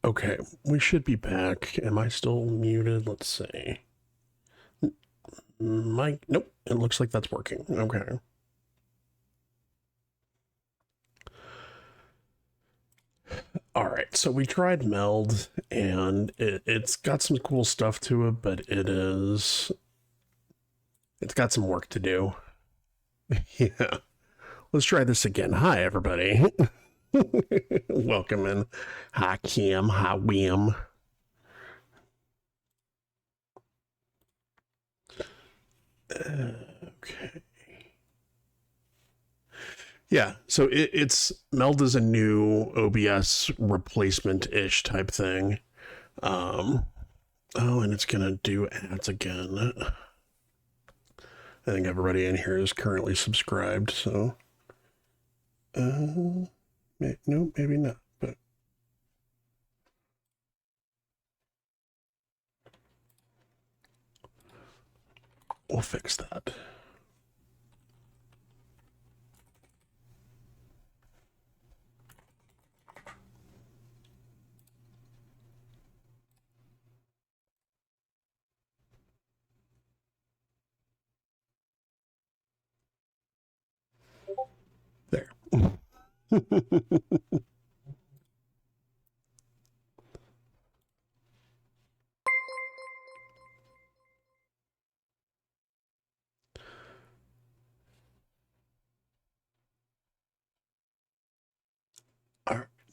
Okay, we should be back. Am I still muted? Let's see. Mike, nope. It looks like that's working. Okay. All right, so we tried Meld, and it's got some cool stuff to it, but it's got some work to do. Yeah. Let's try this again. Hi, everybody. Welcome in. Hi, Kim. Hi, William. Okay. Yeah, so it's Meld is a new OBS replacement-ish type thing. Oh, and it's gonna do ads again. I think everybody in here is currently subscribed, so no, maybe not, but we'll fix that. There.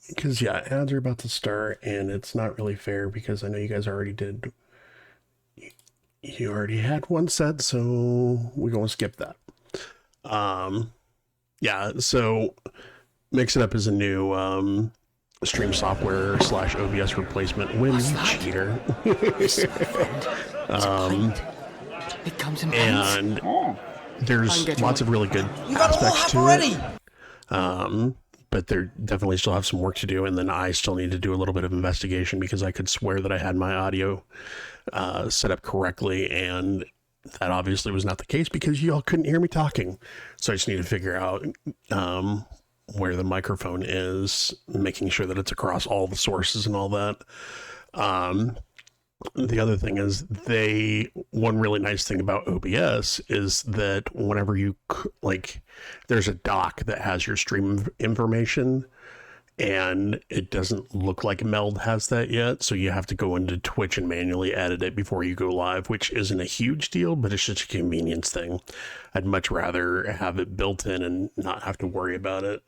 Because yeah, ads are about to start, and it's not really fair because I know you guys already did. You already had one set, so we're gonna skip that. Yeah. So Mix It Up is a new stream software / OBS replacement. Win, you cheater. This, my friend, is a pint. It comes in pints. And there's lots of really good You got aspects to already. it. But there definitely still have some work to do, and then I still need to do a little bit of investigation because I could swear that I had my audio set up correctly, and that obviously was not the case because y'all couldn't hear me talking. So I just need to figure out where the microphone is, making sure that it's across all the sources and all that. The other thing is one really nice thing about OBS is that whenever you there's a dock that has your stream information, and it doesn't look like Meld has that yet, so you have to go into Twitch and manually edit it before you go live, which isn't a huge deal, but it's just a convenience thing. I'd much rather have it built in and not have to worry about it.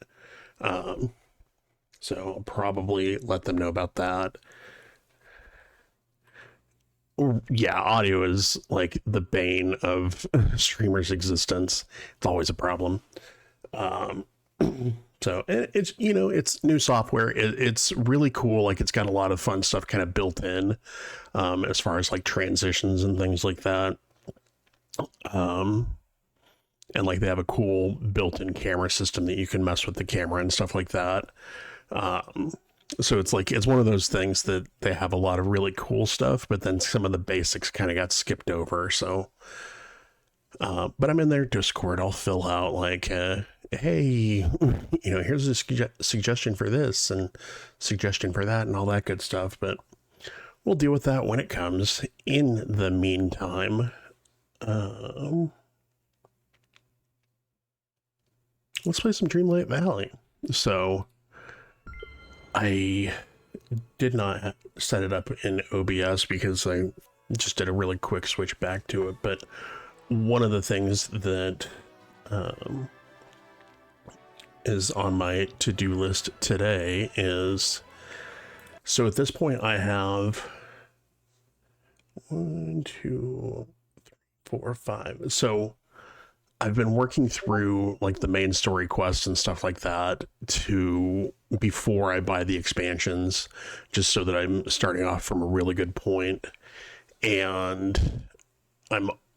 So I'll probably let them know about that. Yeah, audio is like the bane of streamers' existence. It's always a problem. So it's it's new software. It's really cool. Like, it's got a lot of fun stuff kind of built in, as far as like transitions and things like that. And like they have a cool built-in camera system that you can mess with the camera and stuff like that. So it's one of those things that they have a lot of really cool stuff, but then some of the basics kind of got skipped over. So, but I'm in their Discord. I'll fill out like, hey, here's a suggestion for this and suggestion for that and all that good stuff. But we'll deal with that when it comes. In the meantime, let's play some Dreamlight Valley. So I did not set it up in OBS because I just did a really quick switch back to it. But one of the things that is on my to-do list today is, so at this point I have 1, 2, 3, 4, 5. So I've been working through like the main story quests and stuff like that before I buy the expansions, just so that I'm starting off from a really good point. And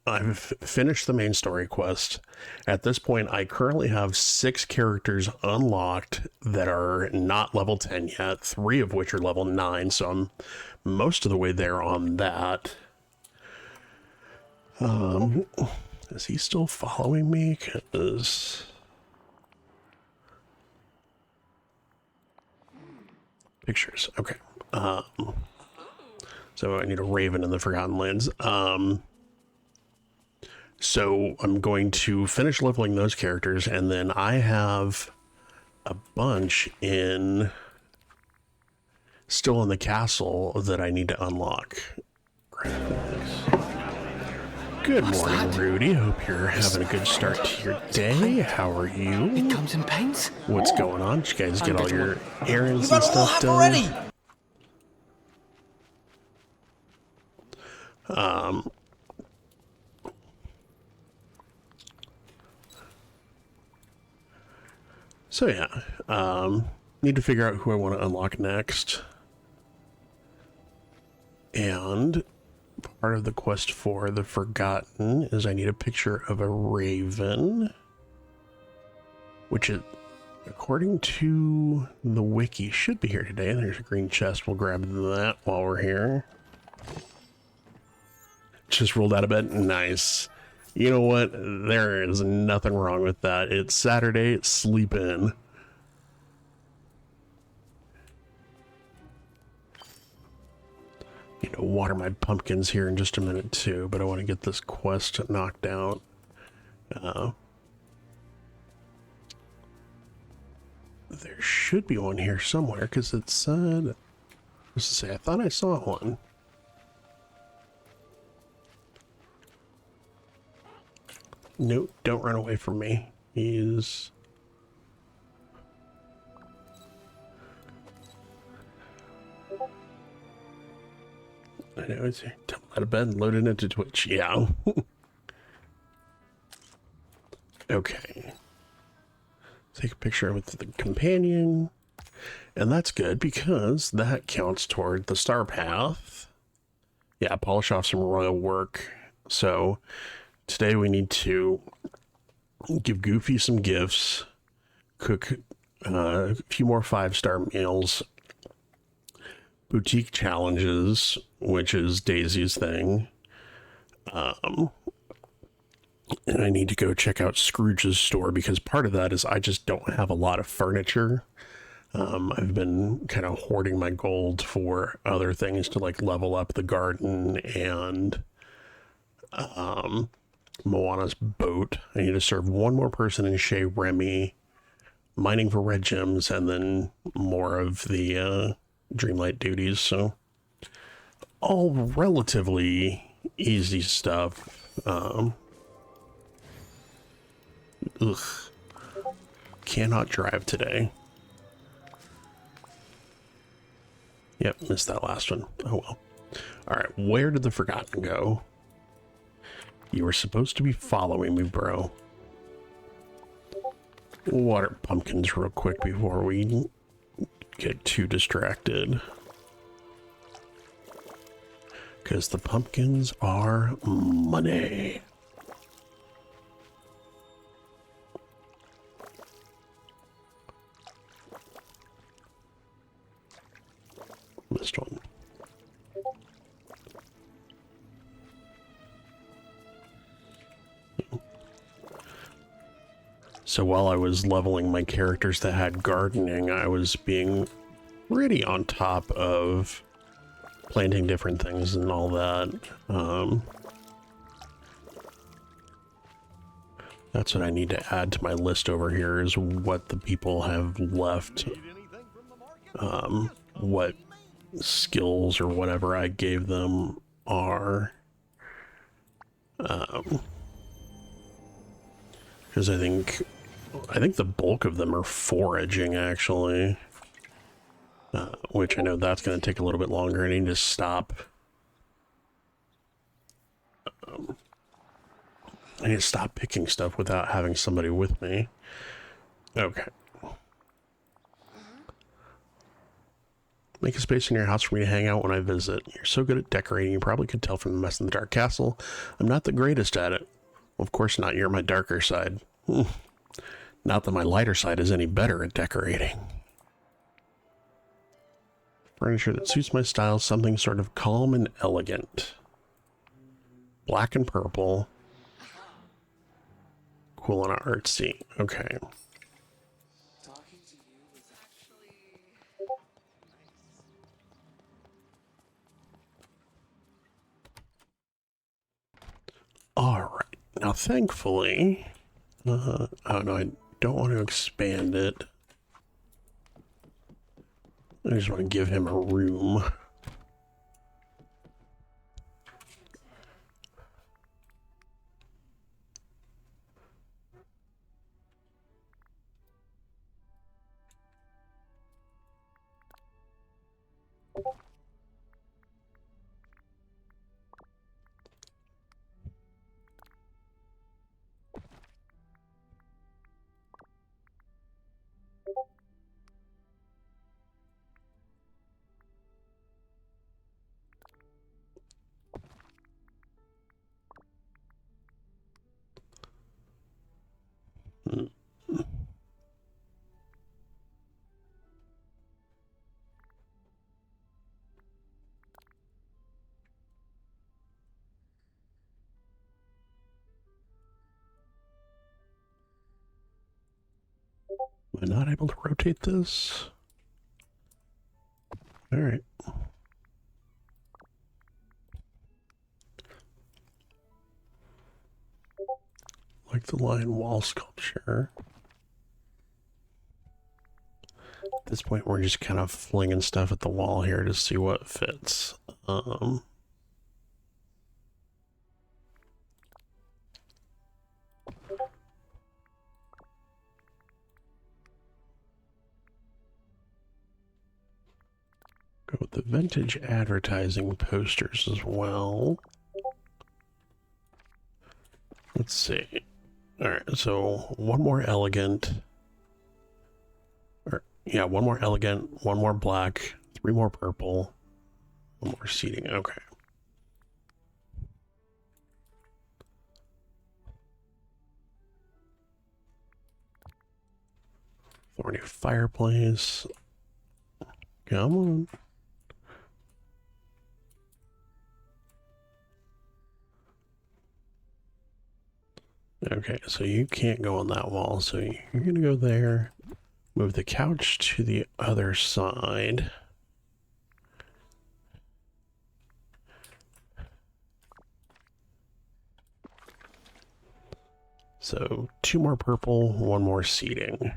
I've finished the main story quest. At this point, I currently have 6 characters unlocked that are not level 10 yet, 3 of which are level 9, so I'm most of the way there on that. Is he still following me? Because pictures. Okay. So I need a raven in the Forgotten Lands. So I'm going to finish leveling those characters, and then I have a bunch still in the castle that I need to unlock. Good morning, Rudy. Hope you're having a good start to your day. How are you? It comes in paints. What's going on? Did you guys get all your errands and stuff done? Already. So yeah, need to figure out who I want to unlock next. And part of the quest for the Forgotten is I need a picture of a raven, which is, according to the wiki, should be here today. There's a green chest. We'll grab that while we're here. Just rolled out of bed. Nice. You know what? There is nothing wrong with that. It's Saturday. Sleep in. You know, water my pumpkins here in just a minute too, but I want to get this quest knocked out. There should be one here somewhere because it said, what's it say? I thought I saw one. Nope, don't run away from me. He's... I know, it's here. Tumble out of bed and loaded into Twitch. Yeah. Okay. Take a picture with the companion. And that's good because that counts toward the star path. Yeah, polish off some royal work. So today we need to give Goofy some gifts, cook a few more 5-star meals, boutique challenges, which is Daisy's thing. And I need to go check out Scrooge's store because part of that is I just don't have a lot of furniture. I've been kind of hoarding my gold for other things to like level up the garden and Moana's boat. I need to serve one more person in Chez Remy, mining for red gems, and then more of the Dreamlight duties. So all relatively easy stuff. Cannot drive today. Yep, missed that last one. Oh well. Alright, where did the Forgotten go? You were supposed to be following me, bro. We'll water pumpkins real quick before we get too distracted. Because the pumpkins are money. Missed one. So while I was leveling my characters that had gardening, I was being pretty on top of planting different things and all that. That's what I need to add to my list over here is what the people have left. What skills or whatever I gave them are. Because I think the bulk of them are foraging, actually. Which I know that's going to take a little bit longer. I need to stop. I need to stop picking stuff without having somebody with me. Okay. Make a space in your house for me to hang out when I visit. You're so good at decorating, you probably could tell from the mess in the dark castle. I'm not the greatest at it. Well, of course not, you're my darker side. Not that my lighter side is any better at decorating. Furniture that suits my style, something sort of calm and elegant. Black and purple. Cool and artsy. Okay. Now, thankfully, oh no, I don't want to expand it. I just want to give him a room. Am I not able to rotate this? All right. Like the lion wall sculpture. At this point, we're just kind of flinging stuff at the wall here to see what fits. Go with the vintage advertising posters as well. Let's see. All right, so one more elegant. Or, yeah, one more elegant, one more black, 3 more purple, 1 more seating. Okay. Thorny fireplace. Come on. Okay, so you can't go on that wall, so you're gonna go there. Move the couch to the other side. So 2 more purple, 1 more seating.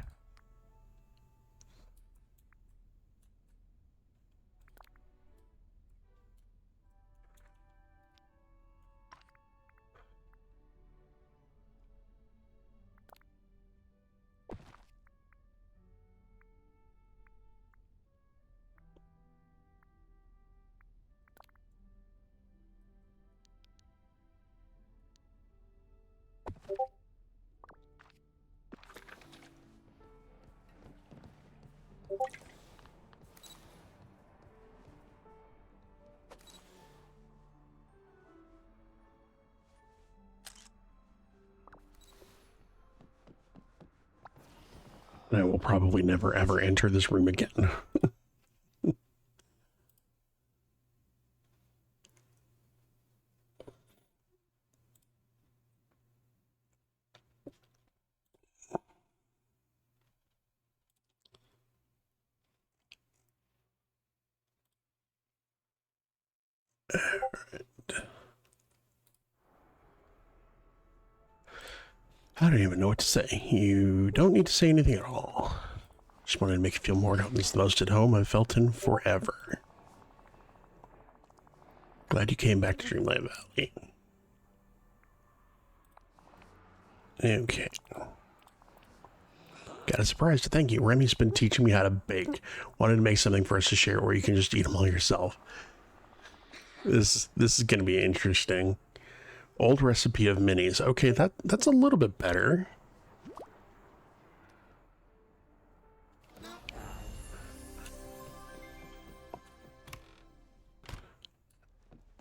I will probably never ever enter this room again. I don't even know what to say. You don't need to say anything at all. Just wanted to make you feel more at home. This is the most at home I've felt in forever. Glad you came back to Dreamlight Valley. Okay. Got a surprise to thank you. Remy's been teaching me how to bake. Wanted to make something for us to share where you can just eat them all yourself. This is going to be interesting. Old recipe of minis. Okay, that's a little bit better.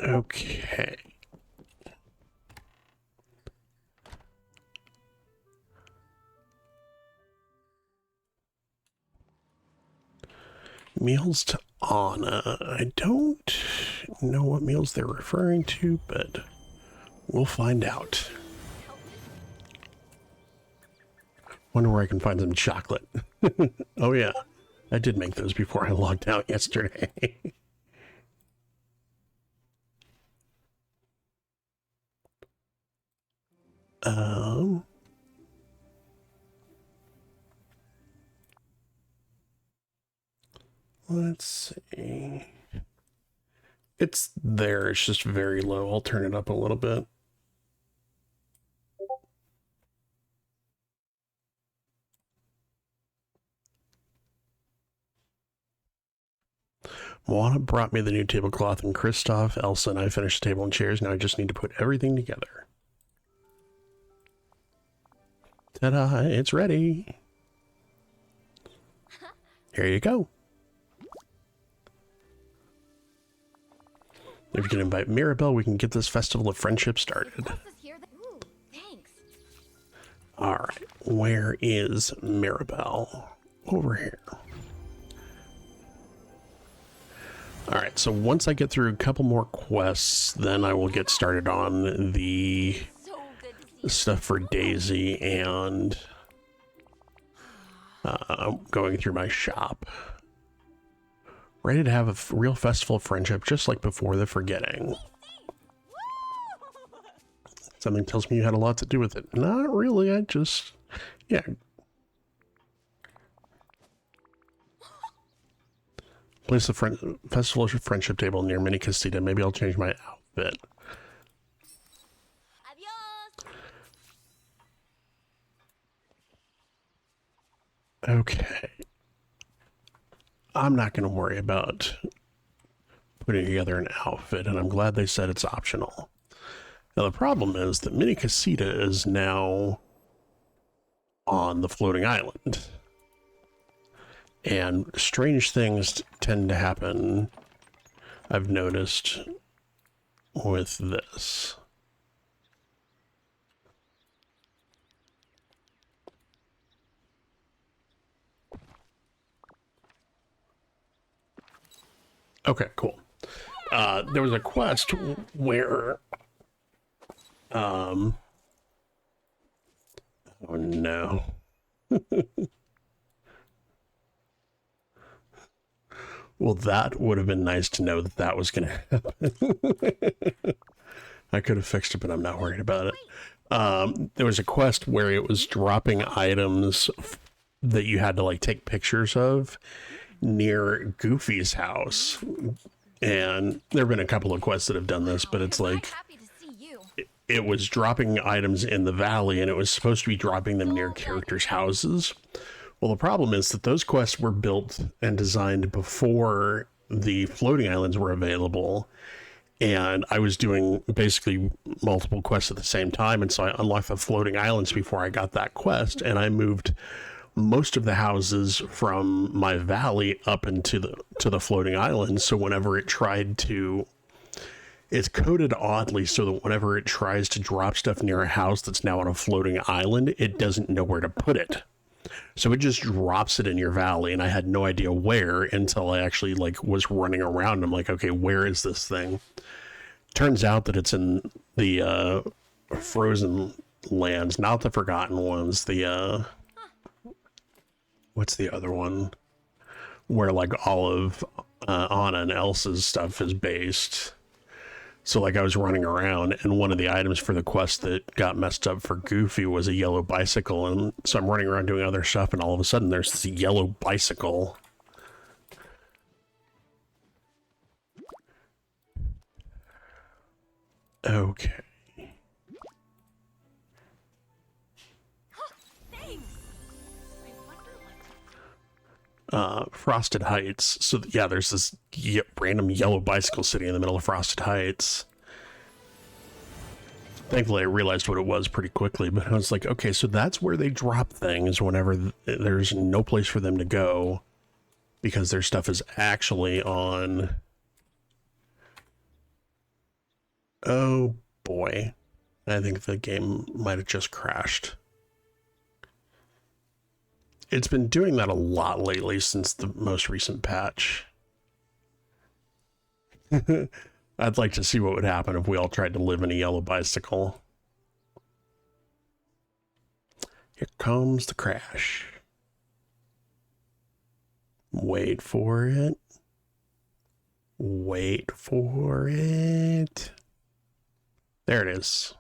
Okay. Meals to Anna. I don't know what meals they're referring to, but we'll find out. Wonder where I can find some chocolate. Oh yeah, I did make those before I logged out yesterday. Um, let's see. It's there. It's just very low. I'll turn it up a little bit. Moana brought me the new tablecloth, and Kristoff, Elsa, and I finished the table and chairs. Now I just need to put everything together. Ta-da! It's ready. Here you go. If you can invite Mirabelle, we can get this festival of friendship started. All right, where is Mirabelle? Over here. All right, so once I get through a couple more quests, then I will get started on the stuff for Daisy and going through my shop. Ready to have a real festival of friendship, just like before the forgetting. Something tells me you had a lot to do with it. Not really, I just... yeah. Place the festival of friendship table near Mini Casita. Maybe I'll change my outfit. Okay. I'm not going to worry about putting together an outfit, and I'm glad they said it's optional. Now, the problem is that Mini Casita is now on the floating island. And strange things tend to happen, I've noticed, with this. Okay, cool. There was a quest where... oh no. Well, that would have been nice to know that that was going to happen. I could have fixed it, but I'm not worried about it. There was a quest where it was dropping items that you had to like take pictures of near Goofy's house. And there have been a couple of quests that have done this, but it's like it was dropping items in the valley and it was supposed to be dropping them near characters' houses. Well, the problem is that those quests were built and designed before the floating islands were available. And I was doing basically multiple quests at the same time. And so I unlocked the floating islands before I got that quest. And I moved most of the houses from my valley up into the floating islands. So whenever it tried to... it's coded oddly so that whenever it tries to drop stuff near a house that's now on a floating island, it doesn't know where to put it. So it just drops it in your valley, and I had no idea where until I actually like was running around. I'm like, okay, where is this thing? Turns out that it's in the frozen lands, not the forgotten ones. The what's the other one? Where like all of Anna and Elsa's stuff is based. So like I was running around and one of the items for the quest that got messed up for Goofy was a yellow bicycle. And so I'm running around doing other stuff and all of a sudden there's this yellow bicycle. Okay. Frosted Heights. So yeah, there's this random yellow bicycle sitting in the middle of Frosted Heights. Thankfully, I realized what it was pretty quickly, but I was like, okay, so that's where they drop things whenever there's no place for them to go because their stuff is actually on... oh boy. I think the game might have just crashed. It's been doing that a lot lately since the most recent patch. I'd like to see what would happen if we all tried to live in a yellow bicycle. Here comes the crash. Wait for it. Wait for it. There it is.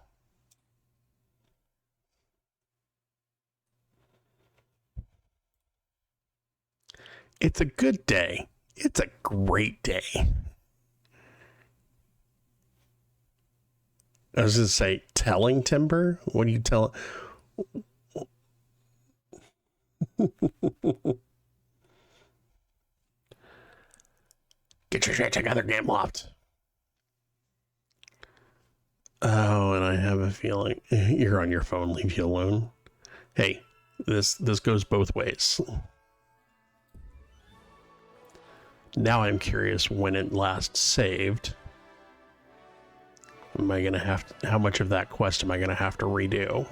It's a good day. It's a great day. I was going to say, telling Timber? What do you tell? Get your shit together, Game Loft. Oh, and I have a feeling you're on your phone. Leave you alone. Hey, this goes both ways. Now I'm curious when it last saved. Am I gonna have to, how much of that quest am I gonna have to redo?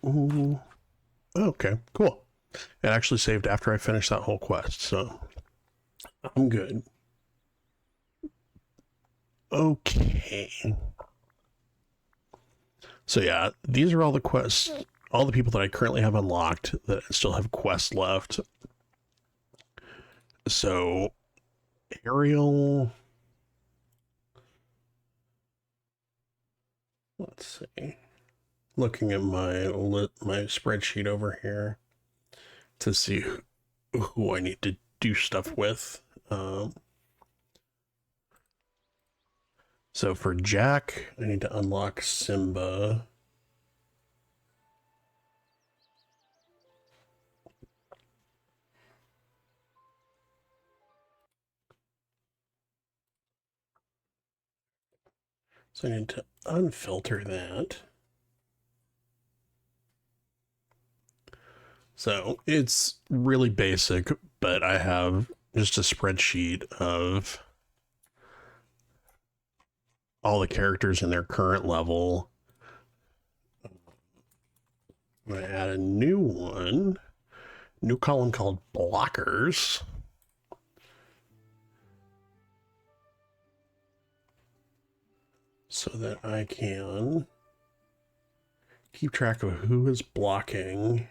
Ooh. Okay, cool. It actually saved after I finished that whole quest, so I'm good. Okay. So yeah, these are all the quests, all the people that I currently have unlocked that still have quests left. So Ariel, let's see. Looking at my spreadsheet over here to see who I need to do stuff with. So for Jack, I need to unlock Simba. So I need to unfilter that. So it's really basic, but I have just a spreadsheet of all the characters in their current level. I'm going to add a new one, new column called blockers. So that I can keep track of who is blocking.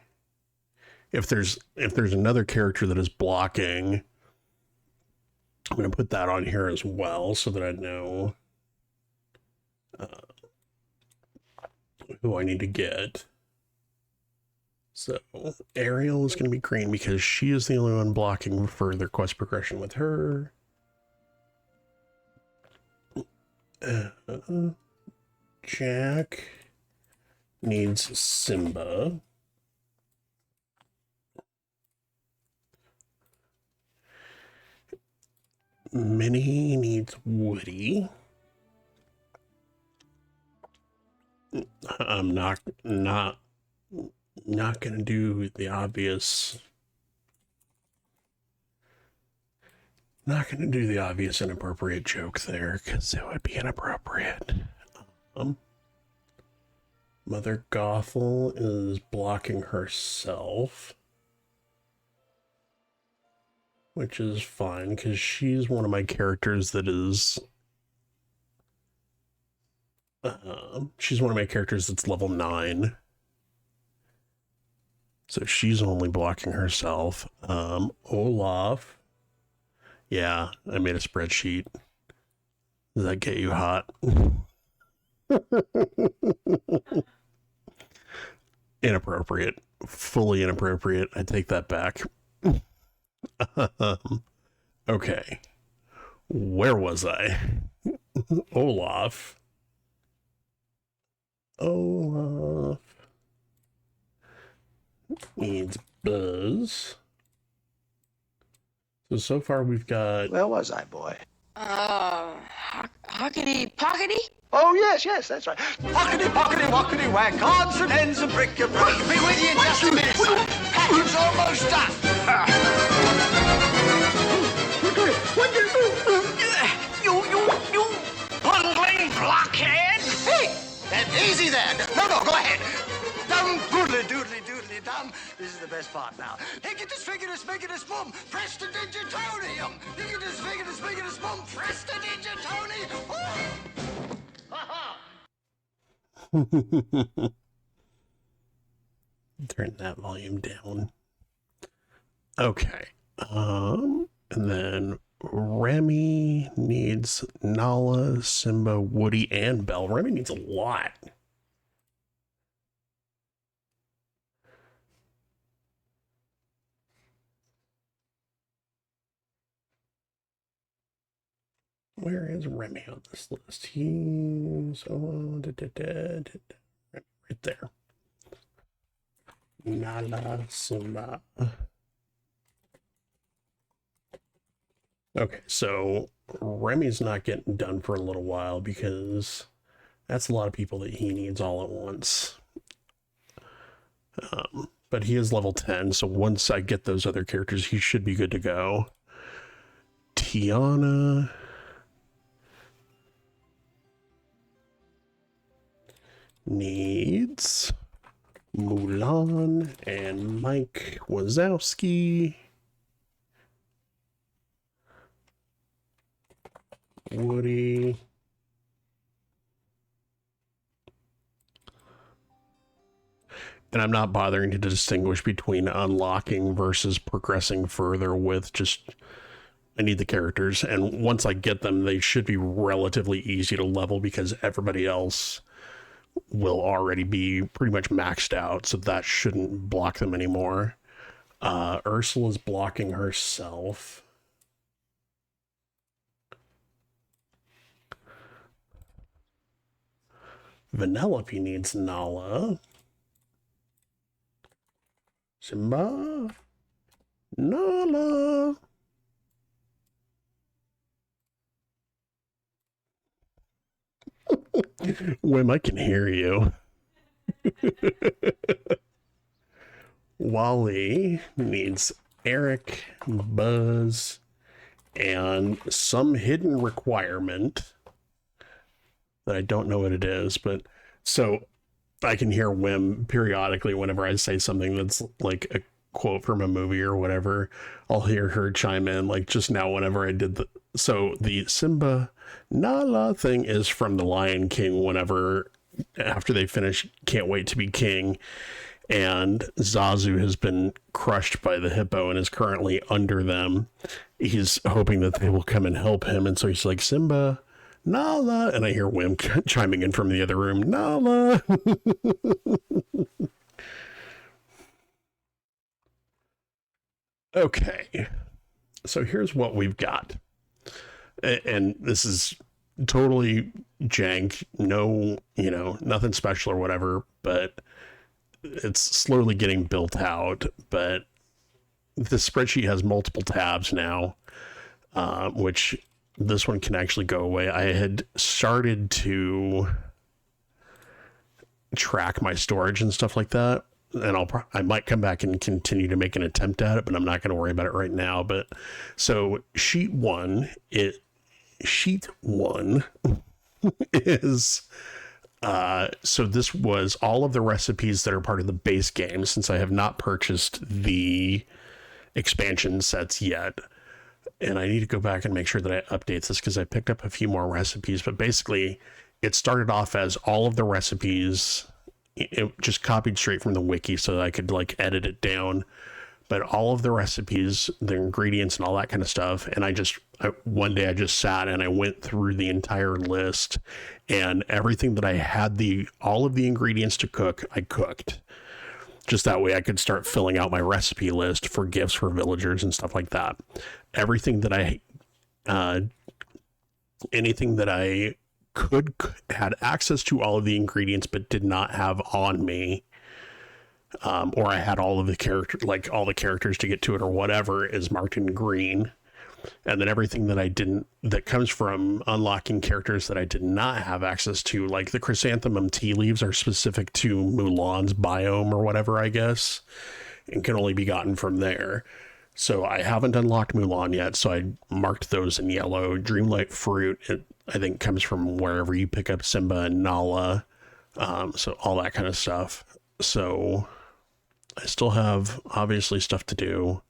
If there's another character that is blocking, I'm going to put that on here as well so that I know who I need to get. So Ariel is going to be green because she is the only one blocking further quest progression with her. Jack needs Simba. Minnie needs Woody. I'm not gonna do the obvious. Not gonna do the obvious inappropriate joke there because it would be inappropriate. Mother Gothel is blocking herself, which is fine because she's one of my characters that is. She's one of my characters that's level 9. So she's only blocking herself. Olaf. Yeah, I made a spreadsheet. Does that get you hot? Inappropriate. Fully inappropriate. I take that back. Okay. Where was I? Olaf needs Buzz. So far we've got... Where was I, boy? Hockety pockety? Oh, yes, that's right. Pockety, pockety, wockety, whack, odds and ends and bric-a-brac. Be with you in just a minute, son. Packing's almost done. What do you You bungling blockhead! Hey, easy there. No, go ahead. Dum, doodly, doodly, doodly, dum. This is the best part now. Hickitus, figgitus, mickitus, bum, prestidigitonium. Hickitus, figgitus, mickitus, bum, prestidigitonium. Turn that volume down. Okay. And then Remy needs Nala, Simba, Woody, and Belle. Remy needs a lot. Where is Remy on this list? He's right there. Nala, Simba. Okay, so Remy's not getting done for a little while because that's a lot of people that he needs all at once. But he is level 10, so once I get those other characters, he should be good to go. Tiana needs Mulan and Mike Wazowski. Woody. And I'm not bothering to distinguish between unlocking versus progressing further with just, I need the characters. And once I get them, they should be relatively easy to level because everybody else will already be pretty much maxed out. So that shouldn't block them anymore. Ursula's blocking herself. Vanellope needs Nala. Simba. Nala. Wim, I can hear you. Wally needs Eric, Buzz, and some hidden requirement that I don't know what it is, but so I can hear Wim periodically whenever I say something that's like a quote from a movie or whatever. I'll hear her chime in, like just now whenever I did the Simba Nala thing is from The Lion King, whenever after they finish Can't Wait to Be King, and Zazu has been crushed by the hippo and is currently under them. He's hoping that they will come and help him, and so he's like, Simba Nala, and I hear Wim chiming in from the other room, Nala. Okay, so here's what we've got, and this is totally jank, no, nothing special or whatever, but it's slowly getting built out. But the spreadsheet has multiple tabs now, which this one can actually go away. I had started to track my storage and stuff like that, and I might come back and continue to make an attempt at it, but I'm not going to worry about it right now. But so sheet one is so this was all of the recipes that are part of the base game, since I have not purchased the expansion sets yet. And I need to go back and make sure that I update this because I picked up a few more recipes. But basically, it started off as all of the recipes, it just copied straight from the wiki so that I could like edit it down. But all of the recipes, the ingredients and all that kind of stuff. And one day I just sat and I went through the entire list, and everything that I had all of the ingredients to cook, I cooked. Just that way I could start filling out my recipe list for gifts for villagers and stuff like that. Anything that I had access to all of the ingredients but did not have on me, or I had all the characters to get to it or whatever, is marked in green. And then everything that comes from unlocking characters that I did not have access to, like the chrysanthemum tea leaves, are specific to Mulan's biome or whatever, I guess, and can only be gotten from there. So I haven't unlocked Mulan yet, so I marked those in yellow. Dreamlight fruit, I think, comes from wherever you pick up Simba and Nala, so all that kind of stuff. So I still have, obviously, stuff to do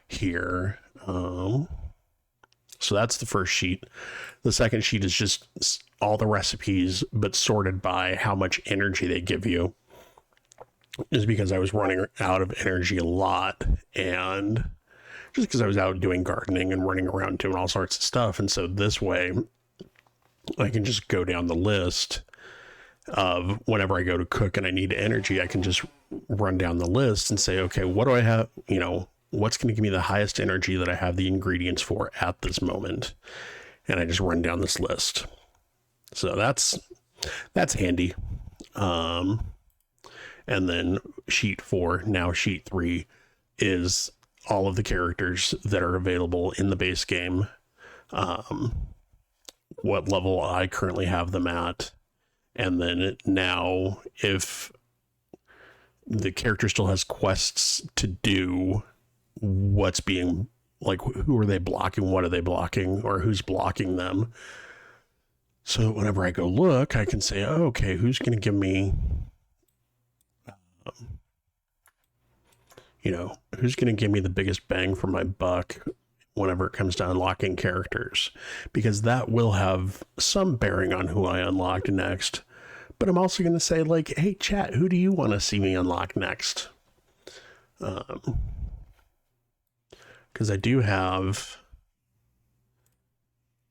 here. So that's the first sheet. The second sheet is just all the recipes, but sorted by how much energy they give you. Is because I was running out of energy a lot, and just because I was out doing gardening and running around doing all sorts of stuff. And so this way I can just go down the list of whenever I go to cook and I need energy, I can just run down the list and say, okay, what do I have? You know, what's going to give me the highest energy that I have the ingredients for at this moment? And I just run down this list. So that's handy. And then sheet 4, now sheet 3 is all of the characters that are available in the base game. What level I currently have them at. And then now if the character still has quests to do, what's being like, who are they blocking? What are they blocking? Or who's blocking them? So whenever I go look, I can say, oh, okay, who's going to give me, you know, who's going to give me the biggest bang for my buck whenever it comes to unlocking characters, because that will have some bearing on who I unlock next. But I'm also going to say, like, hey, chat, who do you want to see me unlock next? Because I do have...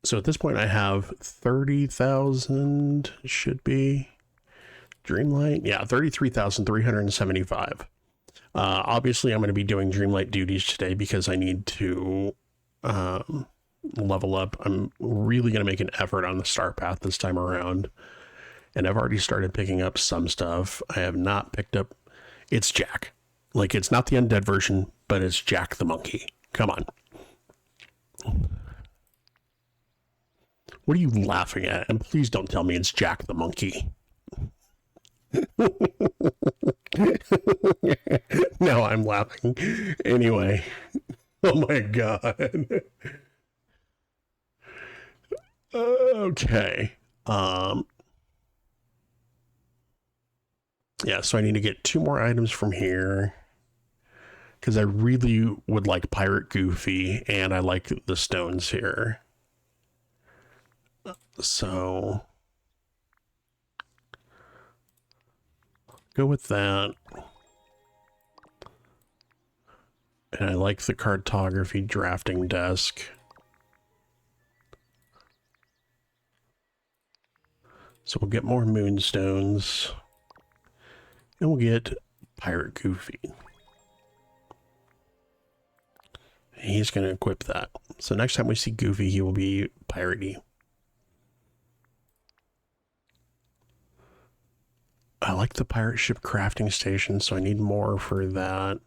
So at this point, I have 30,000, should be... Dreamlight? Yeah, 33,375. Obviously, I'm going to be doing Dreamlight duties today because I need to level up. I'm really going to make an effort on the Star Path this time around. And I've already started picking up some stuff. I have not picked up... It's Jack. Like, it's not the undead version, but it's Jack the monkey. Come on. What are you laughing at? And please don't tell me it's Jack the monkey. Now I'm laughing. Anyway. Oh my god. Okay. Yeah, so I need to get 2 more items from here. Because I really would like Pirate Goofy, and I like the stones here. So... go with that. And I like the cartography drafting desk. So we'll get more moonstones. And we'll get Pirate Goofy. He's going to equip that. So next time we see Goofy, he will be piratey. I like the pirate ship crafting station, so I need more for that.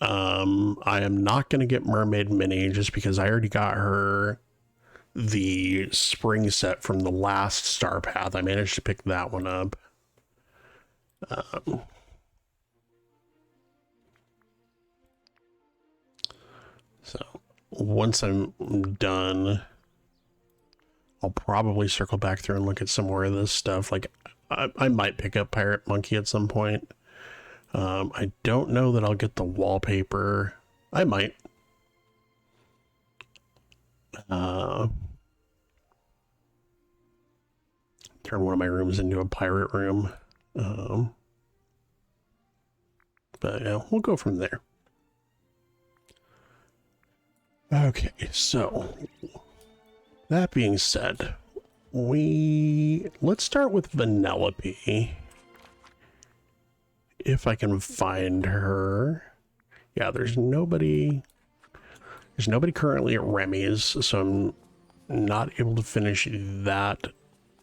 I am not going to get Mermaid Minnie just because I already got her the spring set from the last Star Path. I managed to pick that one up. So once I'm done, I'll probably circle back through and look at some more of this stuff. Like, I might pick up Pirate Monkey at some point. I don't know that I'll get the wallpaper. I might. Turn one of my rooms into a pirate room. But yeah, we'll go from there. Okay, so that being said, let's start with Vanellope. If I can find her. Yeah, there's nobody currently at Remy's, so I'm not able to finish that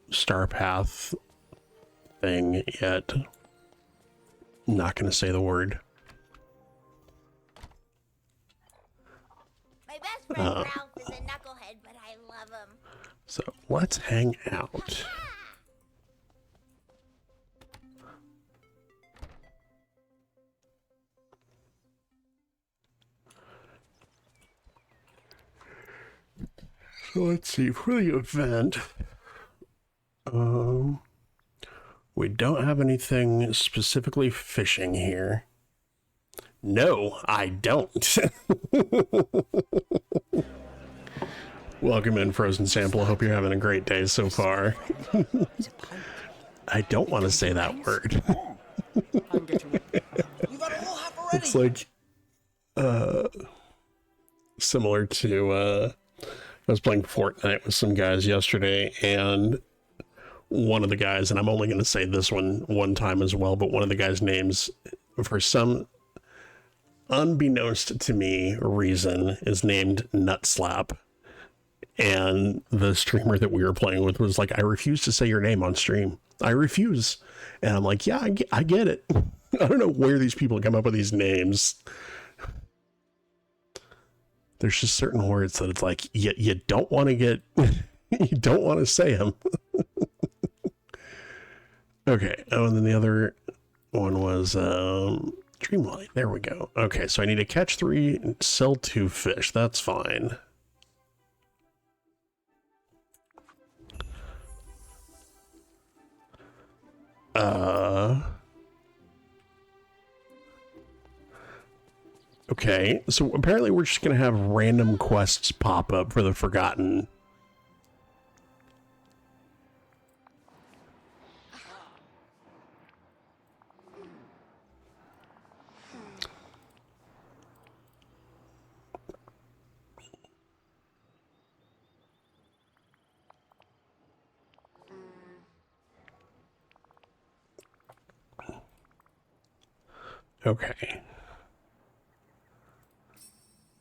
Star Path thing yet. Not gonna say the word. My best friend Ralph is a knucklehead, but I love him. So let's hang out. So let's see, for the event, we don't have anything specifically fishing here. No, I don't. Welcome in, Frozen Sample. I hope you're having a great day so far. I don't want to say that word. You got a whole half already. It's like, similar to I was playing Fortnite with some guys yesterday, and one of the guys, and I'm only going to say this one time as well, but one of the guys' names, for some unbeknownst to me reason, is named Nutslap. And the streamer that we were playing with was like, I refuse to say your name on stream. I refuse. And I'm like, yeah, I get it. I don't know where these people come up with these names. There's just certain words that it's like, you don't want to get, you don't want to say them. Okay. Oh, and then the other one was Dreamlight. There we go. Okay, so I need to catch 3, sell 2 fish. That's fine. Okay, so apparently we're just gonna have random quests pop up for the Forgotten. Okay.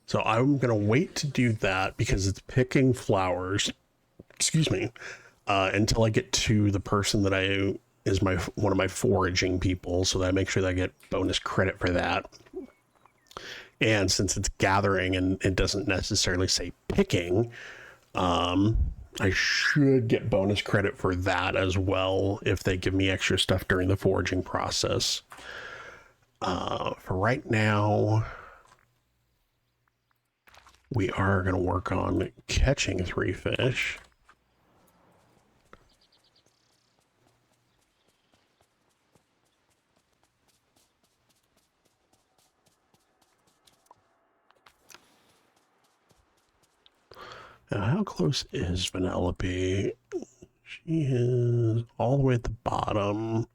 So I'm going to wait to do that because it's picking flowers, excuse me, until I get to the person that is one of my foraging people, so that I make sure that I get bonus credit for that. And since it's gathering and it doesn't necessarily say picking, I should get bonus credit for that as well if they give me extra stuff during the foraging process. For right now, we are going to work on catching 3 fish. Now, how close is Vanellope? She is all the way at the bottom.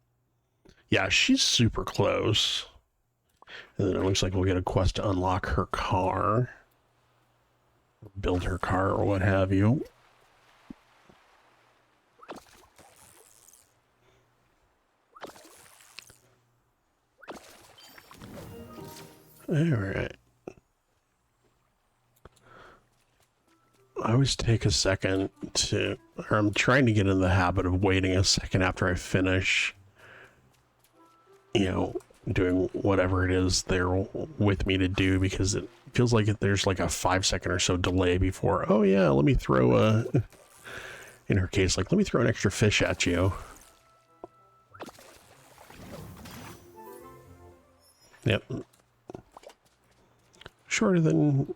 Yeah, she's super close. And then it looks like we'll get a quest to unlock her car. Build her car or what have you. All right. I always take a second to, or I'm trying to get in the habit of waiting a second after I finish, you know, doing whatever it is they're with me to do, because it feels like there's like a 5-second or so delay before, oh yeah, let me throw in her case, like, let me throw an extra fish at you. Yep. Shorter than,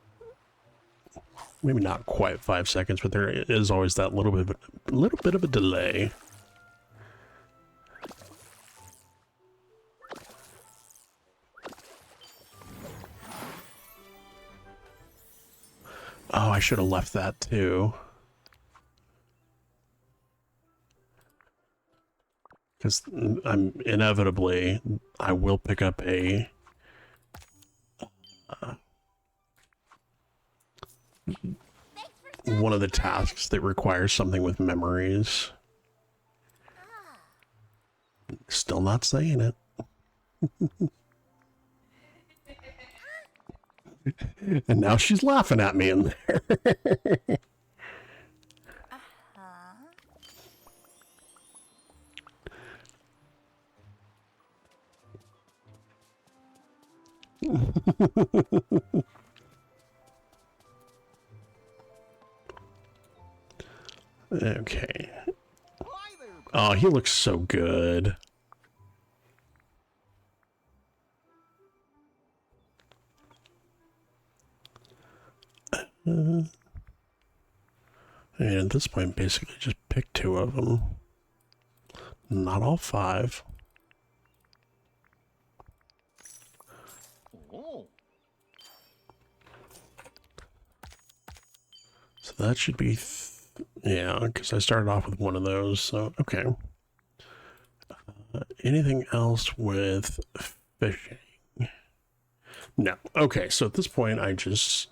maybe not quite 5 seconds, but there is always that little bit of a delay. Oh, I should have left that too. Because I will pick up a one of the tasks that requires something with memories. Still not saying it. And now she's laughing at me in there. Okay. Oh, he looks so good. And at this point, basically just pick 2 of them. Not all 5. So that should be, yeah, because I started off with one of those, so, okay. Anything else with fishing? No. Okay, so at this point, I just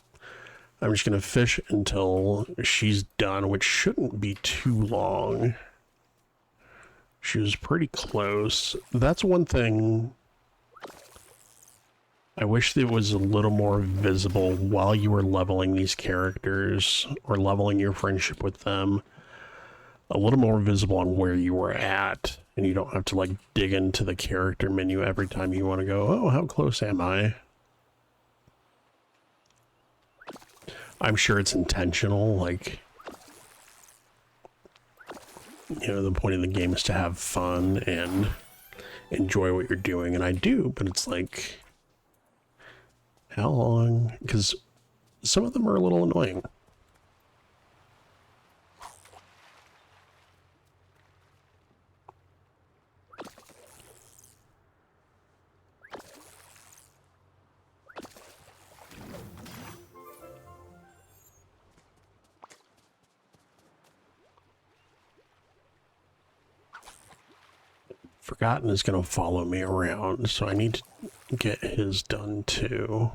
I'm just going to fish until she's done, which shouldn't be too long. She was pretty close. That's one thing. I wish it was a little more visible while you were leveling these characters or leveling your friendship with them. A little more visible on where you were at. And you don't have to like dig into the character menu every time you want to go, oh, how close am I? I'm sure it's intentional, like, you know, the point of the game is to have fun and enjoy what you're doing, and I do, but it's like, how long? Because some of them are a little annoying. Forgotten is going to follow me around, so I need to get his done too.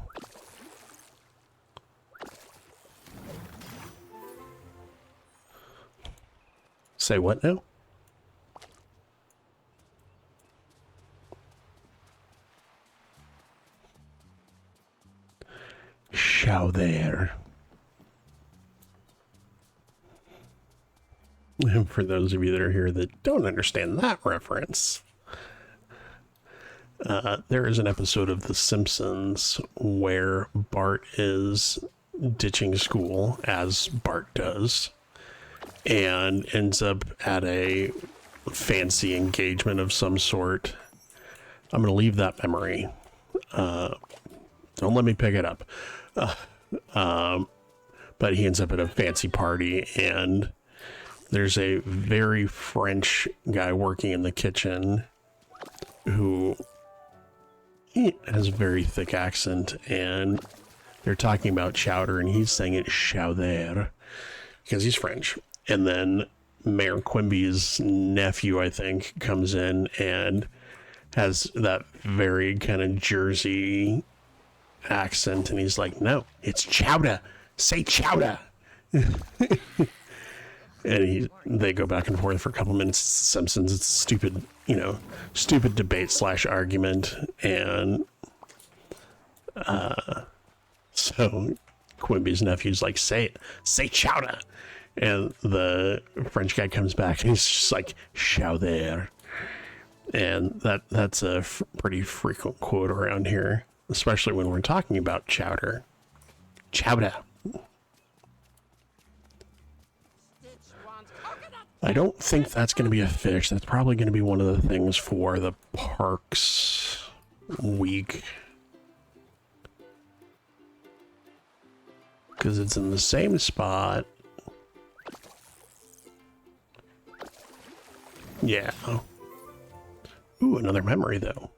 Say what now? Show there. And for those of you that are here that don't understand that reference, there is an episode of The Simpsons where Bart is ditching school, as Bart does, and ends up at a fancy engagement of some sort. I'm going to leave that memory. Don't let me pick it up. But he ends up at a fancy party, and there's a very French guy working in the kitchen who has a very thick accent, and they're talking about chowder, and he's saying it chowder because he's French. And then Mayor Quimby's nephew, I think, comes in and has that very kind of Jersey accent, and he's like, no, it's chowder. Say chowder. And they go back and forth for a couple minutes. It's The Simpsons. It's a stupid, you know, stupid debate / argument. And so Quimby's nephew's like, say it. Say chowder. And the French guy comes back and he's just like, chowder. And that's a pretty frequent quote around here, especially when we're talking about chowder. Chowder. I don't think that's going to be a fish. That's probably going to be one of the things for the parks week. Because it's in the same spot. Yeah. Ooh, another memory, though.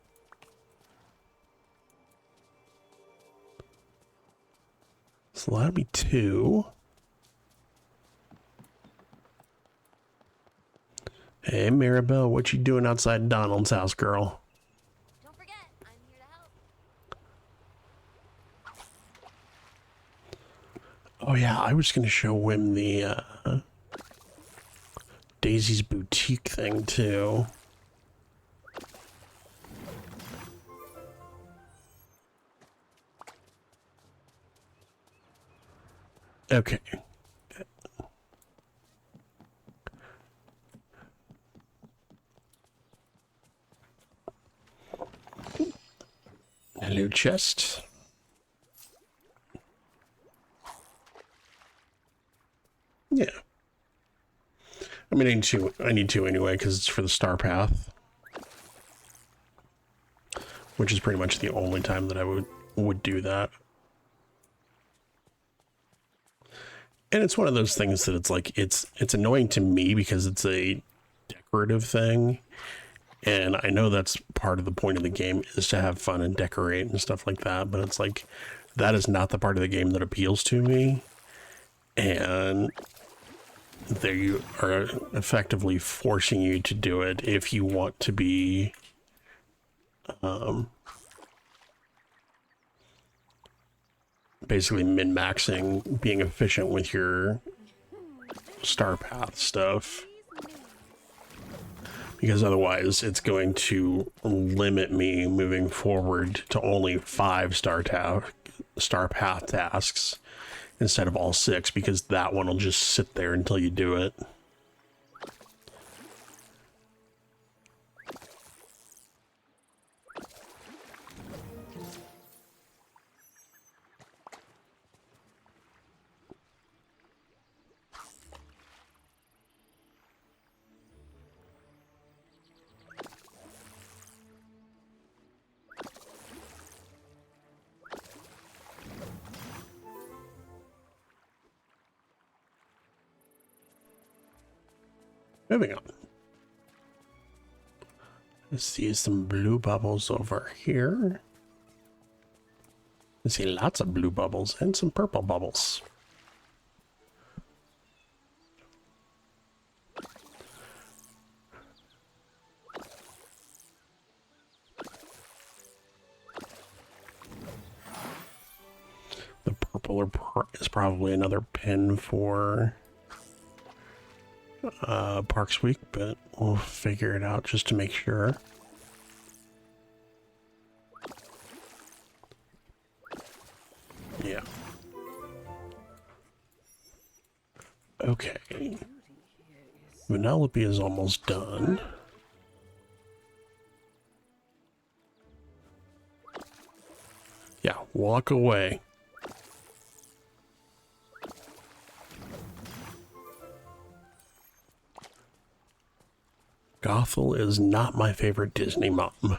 So that'll be 2. Hey, Maribel, what you doing outside Donald's house, girl? Don't forget, I'm here to help. Oh, yeah, I was going to show him the Daisy's Boutique thing, too. Okay. Hello, chest. Yeah. I mean, I need to anyway, because it's for the star path. Which is pretty much the only time that I would do that. And it's one of those things that it's like, it's annoying to me because it's a decorative thing. And I know that's part of the point of the game is to have fun and decorate and stuff like that. But it's like, that is not the part of the game that appeals to me. And they are effectively forcing you to do it if you want to be, basically min-maxing, being efficient with your star path stuff. Because otherwise it's going to limit me moving forward to only 5 star path tasks instead of all 6, because that one will just sit there until you do it. Moving on. Let's see some blue bubbles over here. I see lots of blue bubbles and some purple bubbles. The purple is probably another pin for Parks Week, but we'll figure it out just to make sure. Yeah. Okay. Vanellope is almost done. Yeah, walk away. Gothel is not my favorite Disney mom.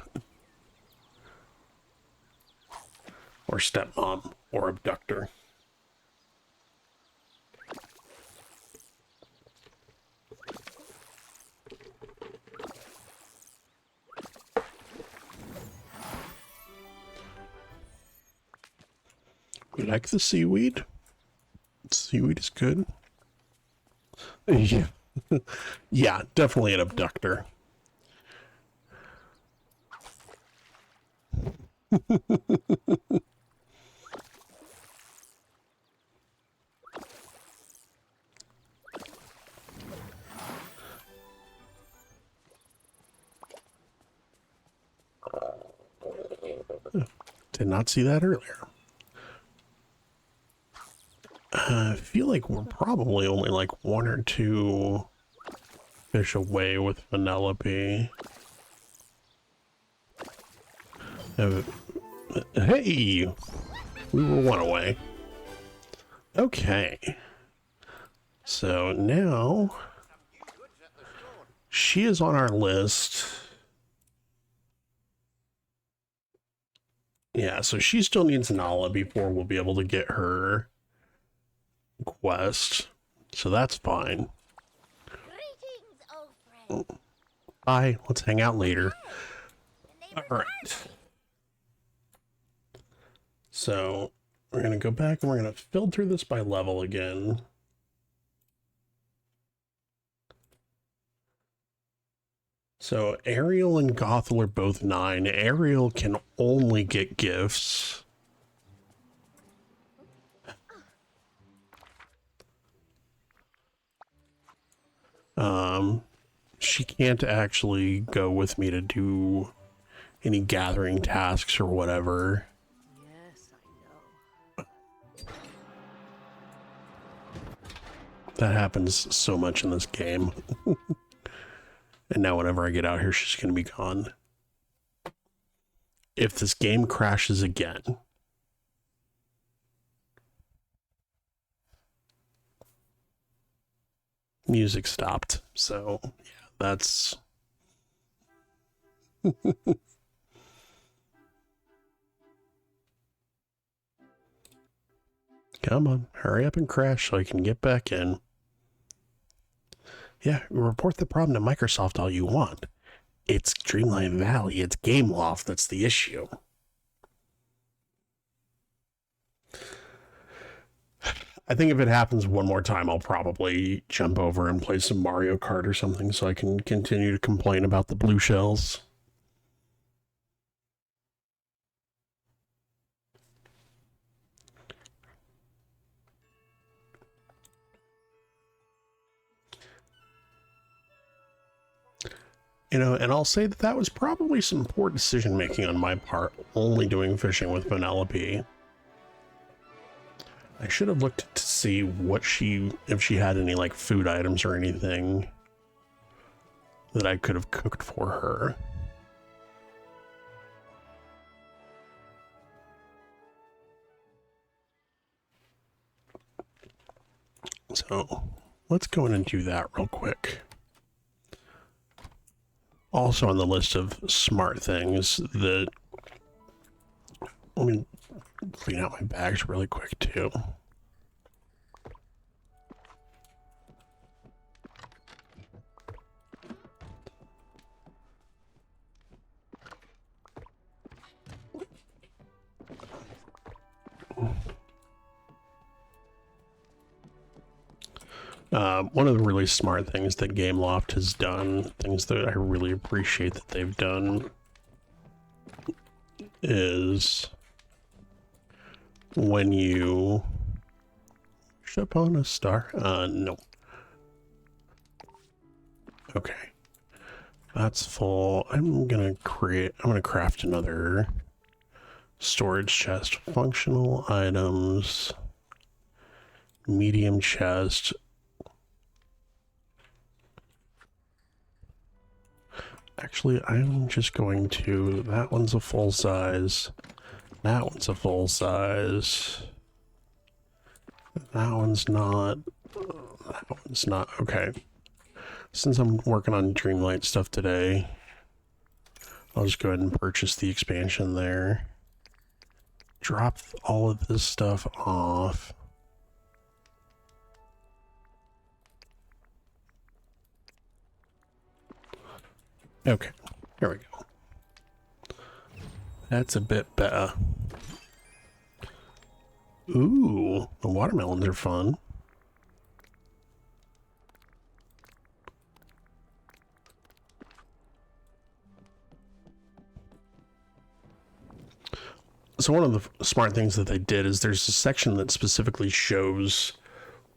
Or stepmom, or abductor. We like the seaweed. Seaweed is good. Yeah. Yeah, definitely an abductor. Did not see that earlier. I feel like we're probably only like 1 or 2 fish away with Vanellope. Hey! We were 1 away. Okay. So now she is on our list. Yeah, so she still needs Nala before we'll be able to get her quest. So that's fine. Greetings, old friend. Bye. Let's hang out later. Alright. So we're going to go back and we're going to filter this by level again. So Ariel and Gothel are both 9. Ariel can only get gifts. She can't actually go with me to do any gathering tasks or whatever. Yes, I know. That happens so much in this game. And now whenever I get out here, she's going to be gone. If this game crashes again, music stopped. So, yeah, that's... Come on, hurry up and crash so I can get back in. Yeah, report the problem to Microsoft all you want. It's Dreamlight Valley, it's Gameloft that's the issue. I think if it happens one more time, I'll probably jump over and play some Mario Kart or something so I can continue to complain about the blue shells. You know, and I'll say that that was probably some poor decision making on my part, only doing fishing with Penelope. I should have looked to see what if she had any like food items or anything that I could have cooked for her. So let's go in and do that real quick. Also on the list of smart things that, let me clean out my bags really quick too. One of the really smart things that Gameloft has done, things that I really appreciate that they've done, is when you ship on a star. No. Okay. That's full. I'm gonna craft another storage chest. Functional items. Medium chest. Actually, I'm just going to, that one's a full size. That one's a full size. That one's not. That one's not. Okay. Since I'm working on Dreamlight stuff today, I'll just go ahead and purchase the expansion there. Drop all of this stuff off. Okay, here we go. That's a bit better. Ooh, the watermelons are fun. So one of the smart things that they did is there's a section that specifically shows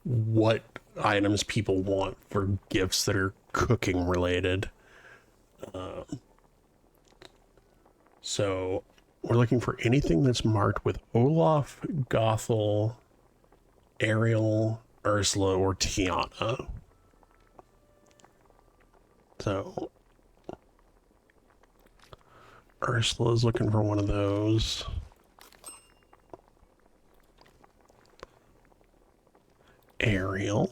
what items people want for gifts that are cooking related. So we're looking for anything that's marked with Olaf, Gothel, Ariel, Ursula, or Tiana. So Ursula's looking for one of those. Ariel.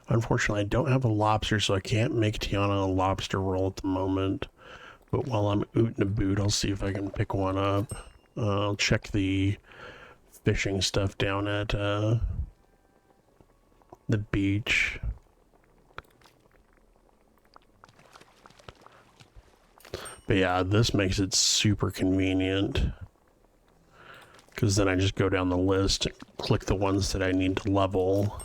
Unfortunately, I don't have a lobster, so I can't make Tiana a lobster roll at the moment. But while I'm ootin' a boot, I'll see if I can pick one up. I'll check the fishing stuff down at the beach. But yeah, this makes it super convenient. Because then I just go down the list, click the ones that I need to level.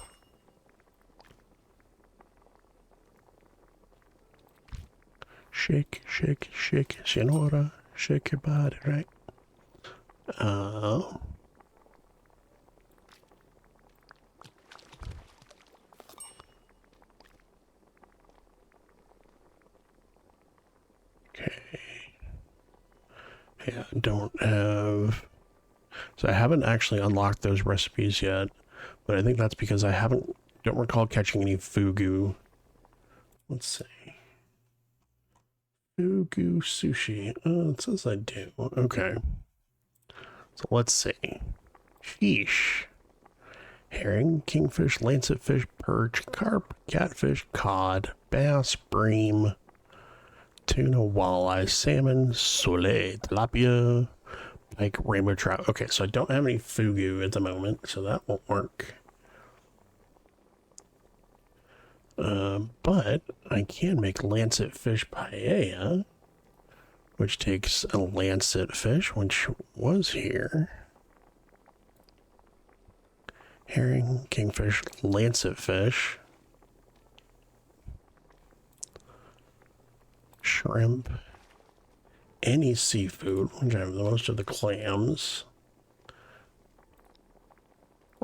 Shake, shake, shake, Senora, shake your body, right? Okay. Yeah, I don't have... So I haven't actually unlocked those recipes yet, but I think that's because I don't recall catching any fugu. Let's see. Fugu sushi. Oh, it says I do. Okay. So let's see. Fish. Herring, kingfish, lancetfish, perch, carp, catfish, cod, bass, bream, tuna, walleye, salmon, sole, tilapia, pike, rainbow trout. Okay, so I don't have any fugu at the moment, so that won't work. But I can make lancet fish paella, which takes a lancet fish, which was here. Herring, kingfish, lancet fish, shrimp, any seafood, which I have the most of the clams,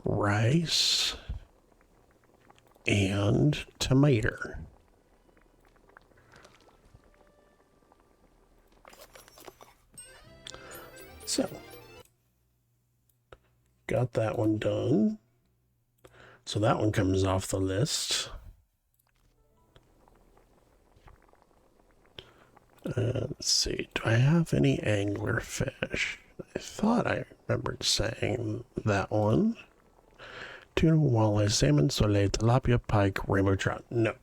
rice, and tomato. So, got that one done. So that one comes off the list. Let's see, do I have any anglerfish? I thought I remembered saying that one. Tuna, walleye, salmon, soleil, tilapia, pike, rainbow trout. No.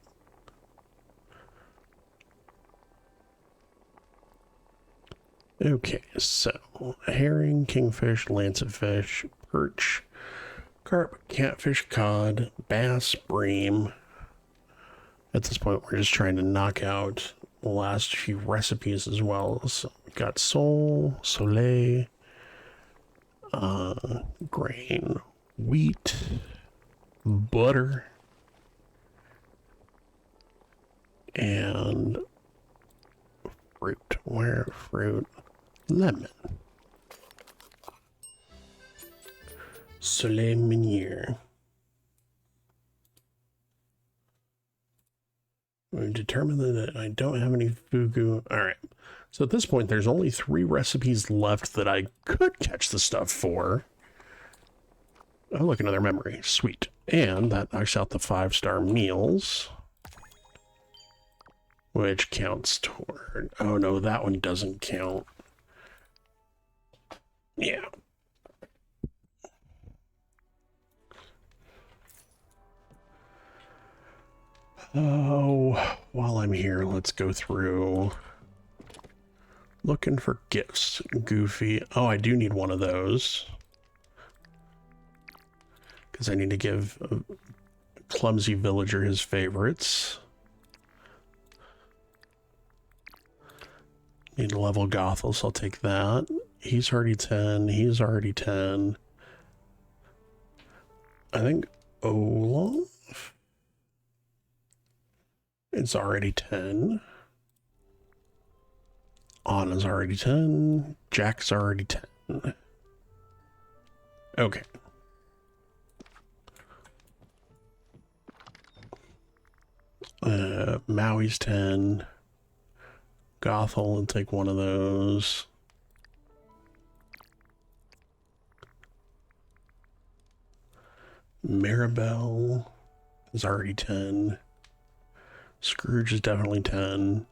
Okay, so herring, kingfish, lancetfish, perch, carp, catfish, cod, bass, bream. At this point, we're just trying to knock out the last few recipes as well. So we've got sole, soleil, grain, wheat, butter, and fruit. Where fruit? Lemon. Soleil Minier. We determined that I don't have any fugu. All right. So at this point, there's only 3 recipes left that I could catch the stuff for. Oh, look, another memory. Sweet. And that knocks out the 5-star meals, which counts toward... Oh, no, that one doesn't count. Yeah. Oh, while I'm here, let's go through looking for gifts. Goofy. Oh, I do need one of those, because I need to give a clumsy villager his favorites. Need to level Gothel, so I'll take that. He's already 10. He's already 10. I think Olaf. It's already 10. Anna's already 10. Jack's already 10. Okay. Maui's 10. Gothel will take one of those. Maribel is already 10. Scrooge is definitely 10.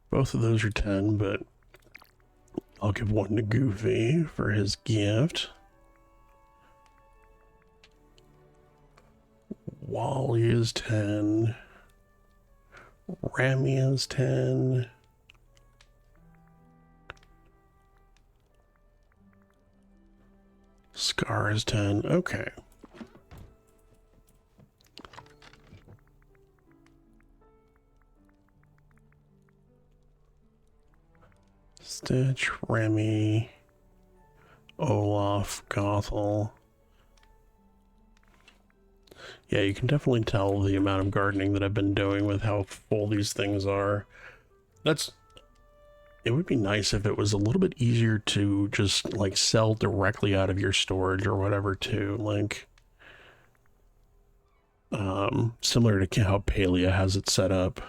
Both of those are 10, but I'll give one to Goofy for his gift. Wally is 10. Rami is 10. Scar is 10. Okay. Stitch, Remy, Olaf, Gothel. Yeah, you can definitely tell the amount of gardening that I've been doing with how full these things are. It would be nice if it was a little bit easier to just like sell directly out of your storage or whatever too, like similar to how Palia has it set up.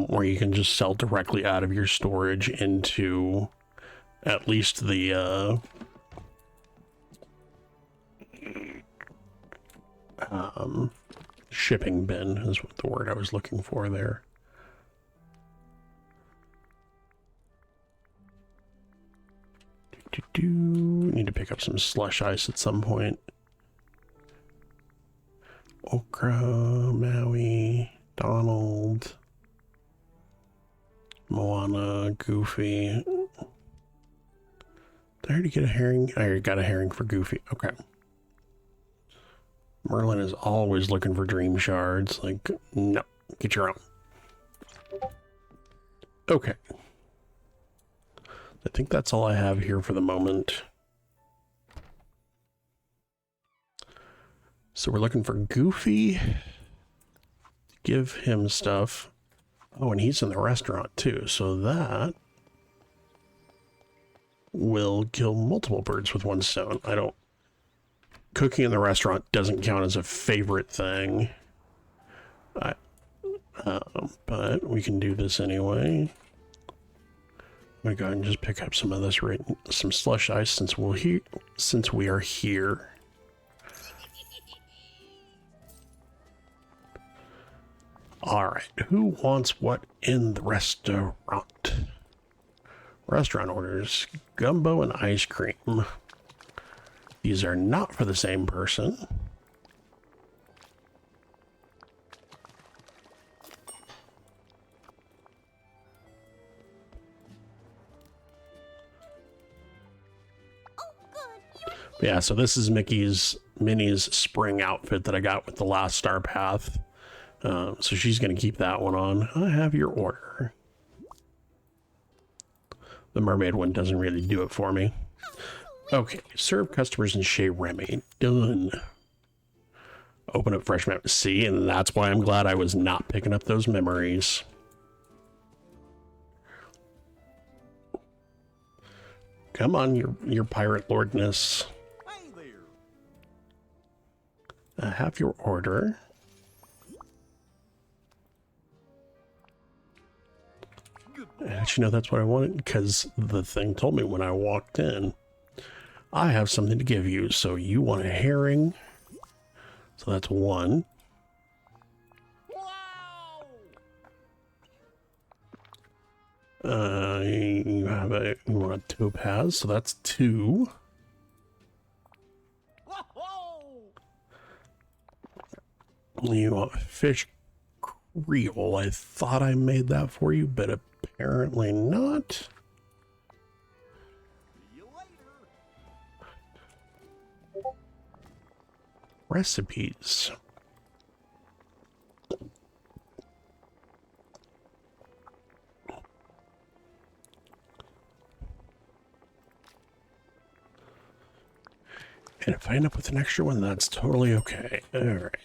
Where you can just sell directly out of your storage into at least the shipping bin is what the word I was looking for there. Need to pick up some slush ice at some point. Okra, Maui, Donald, Moana, Goofy. Did I already get a herring? I already got a herring for Goofy. Okay. Merlin is always looking for dream shards. Like, no, get your own. Okay. I think that's all I have here for the moment. So we're looking for Goofy, give him stuff. Oh, and he's in the restaurant too, so that will kill multiple birds with one stone. I don't... Cooking in the restaurant doesn't count as a favorite thing. But we can do this anyway. I'm gonna go ahead and just pick up some of this, some slush ice, since we are here. All right, who wants what in the restaurant? Restaurant orders: gumbo and ice cream. These are not for the same person. Yeah, so this is Minnie's spring outfit that I got with the last Star Path. So she's going to keep that one on. I have your order. The mermaid one doesn't really do it for me. Okay, serve customers in Chez Remy. Done. Open up fresh map. See, and that's why I'm glad I was not picking up those memories. Come on, your pirate lordness. I have your order. Actually, no, that's what I wanted, because the thing told me when I walked in, I have something to give you. So you want a herring. So that's one. You want a topaz, so that's two. You want fish creole. I thought I made that for you, but apparently not. Recipes. And if I end up with an extra one, that's totally okay. All right.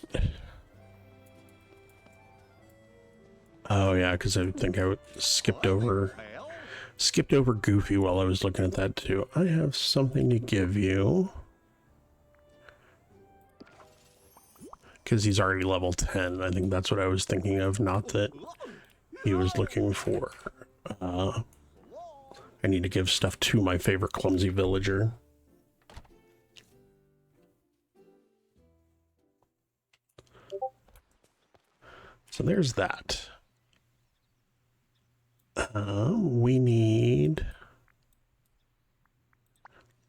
Oh yeah, because I think I skipped over Goofy while I was looking at that too. I have something to give you. Because he's already level 10. I think that's what I was thinking of, not that he was looking for. I need to give stuff to my favorite clumsy villager. So there's that. We need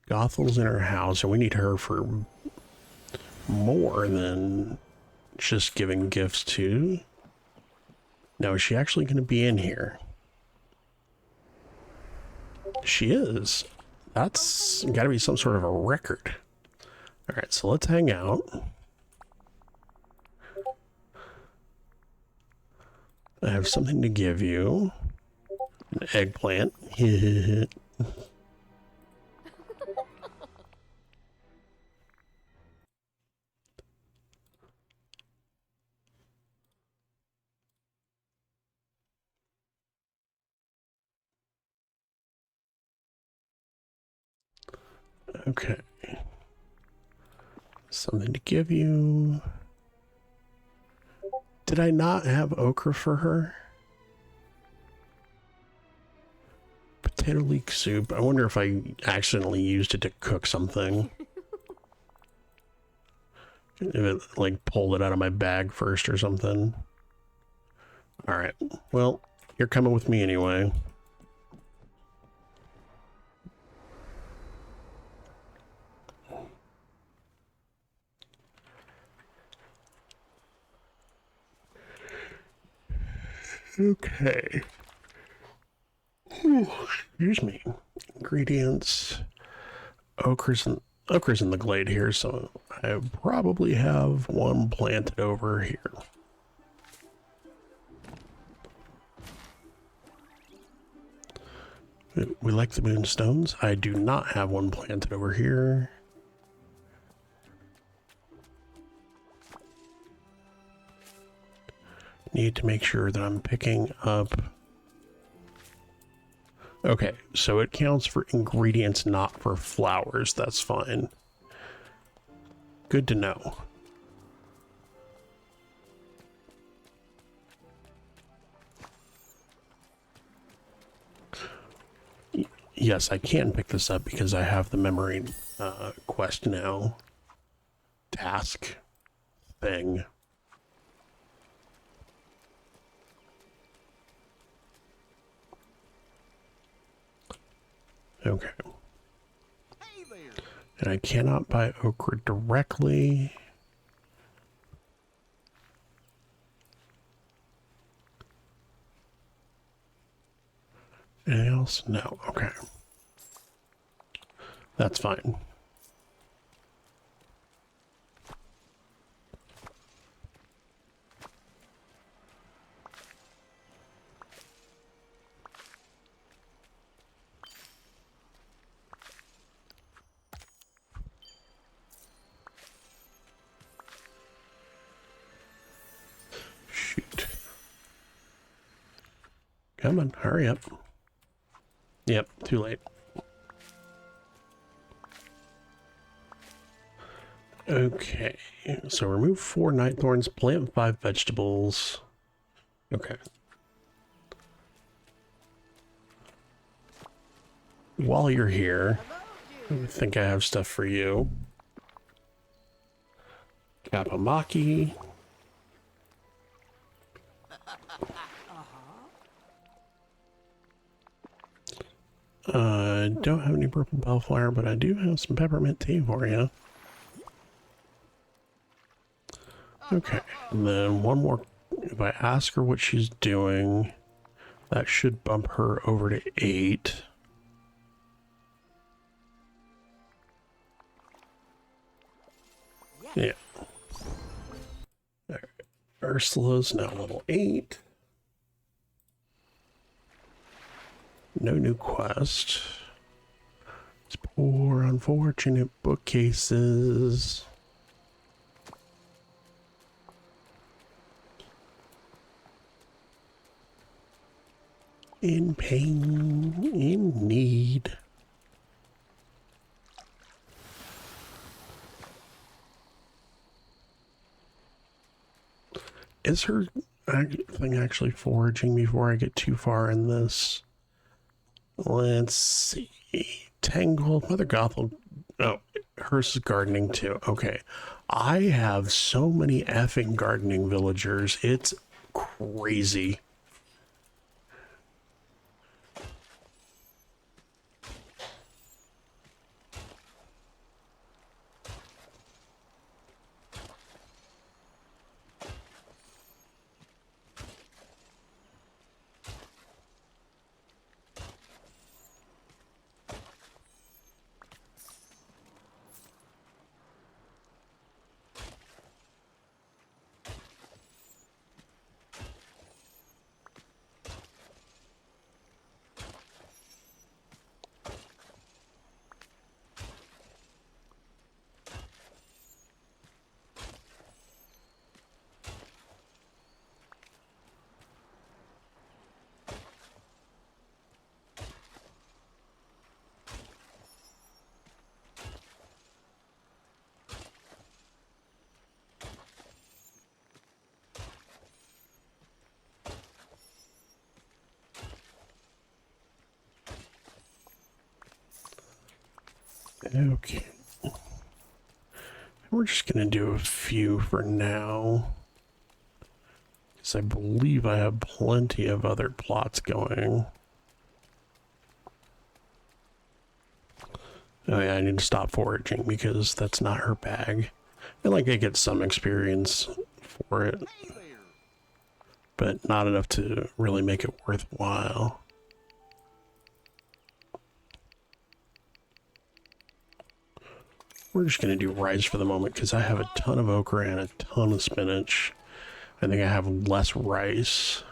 Gothel's in her house, and we need her for more than just giving gifts to. Now, is she actually going to be in here? She is. That's got to be some sort of a record. All right, so let's hang out. I have something to give you. An eggplant. Okay. Something to give you. Did I not have okra for her? Potato leek soup. I wonder if I accidentally used it to cook something. If it like pulled it out of my bag first or something. All right. Well, you're coming with me anyway. Okay. Ooh, excuse me. Ingredients. Okra's in the glade here, so I probably have one planted over here. We like the moonstones. I do not have one planted over here. Need to make sure that I'm picking up. Okay, so it counts for ingredients, not for flowers. That's fine. Good to know. Yes, I can pick this up because I have the memory quest now. Task thing. Okay. And I cannot buy okra directly. Anything else? No. Okay. That's fine. Shoot. Come on, hurry up. Yep, too late. Okay, so remove 4 night thorns, plant 5 vegetables. Okay. While you're here, I think I have stuff for you. Kapamaki. Don't have any purple bellflower, but I do have some peppermint tea for you. Okay, and then one more. If I ask her what she's doing, that should bump her over to 8. Yeah. Right. Ursula's now level 8. No new quest. It's poor, unfortunate bookcases. In pain, in need. Is her thing actually foraging before I get too far in this? Let's see. Tangled, Mother Gothel. Oh, hers is gardening too. Okay. I have so many effing gardening villagers. It's crazy. Okay. We're just going to do a few for now. Because I believe I have plenty of other plots going. Oh yeah, I need to stop foraging because that's not her bag. I feel like I get some experience for it. But not enough to really make it worthwhile. We're just going to do rice for the moment because I have a ton of okra and a ton of spinach. I think I have less rice.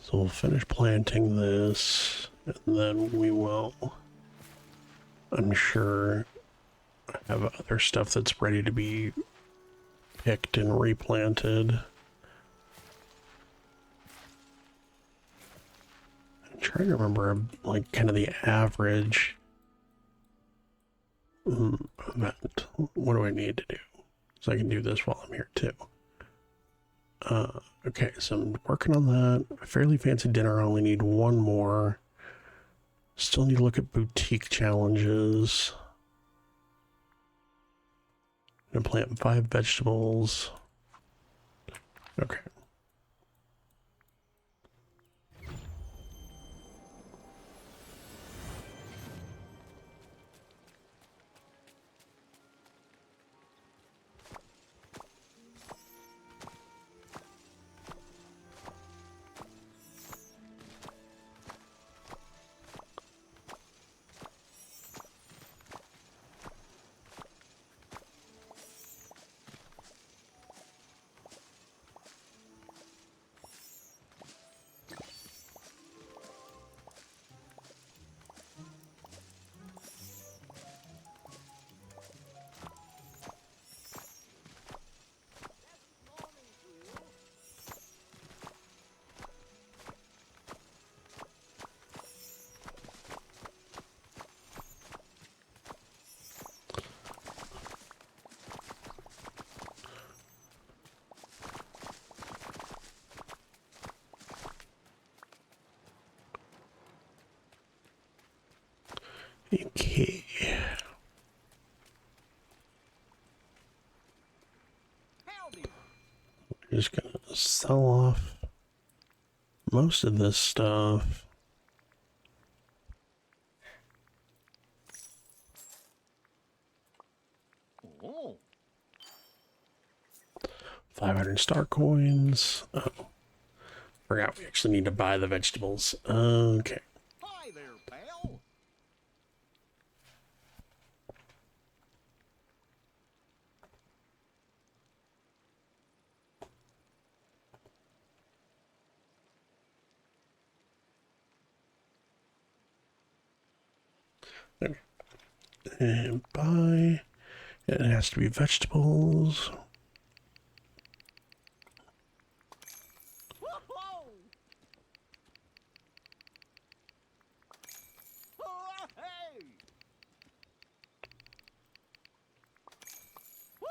So we'll finish planting this, and then we will, I'm sure, have other stuff that's ready to be picked and replanted. I'm trying to remember, like, kind of the average amount. What do I need to do? So I can do this while I'm here too. Okay, so I'm working on that. Fairly Fancy Dinner, I only need one more. Still need to look at boutique challenges. I'm gonna plant 5 vegetables. Okay. Okay. We're just gonna sell off most of this stuff. Oh. 500 star coins. Oh, forgot we actually need to buy the vegetables. Okay. Hi there, pal. And buy. It has to be vegetables. Whoa. Oh, hey. Whoa.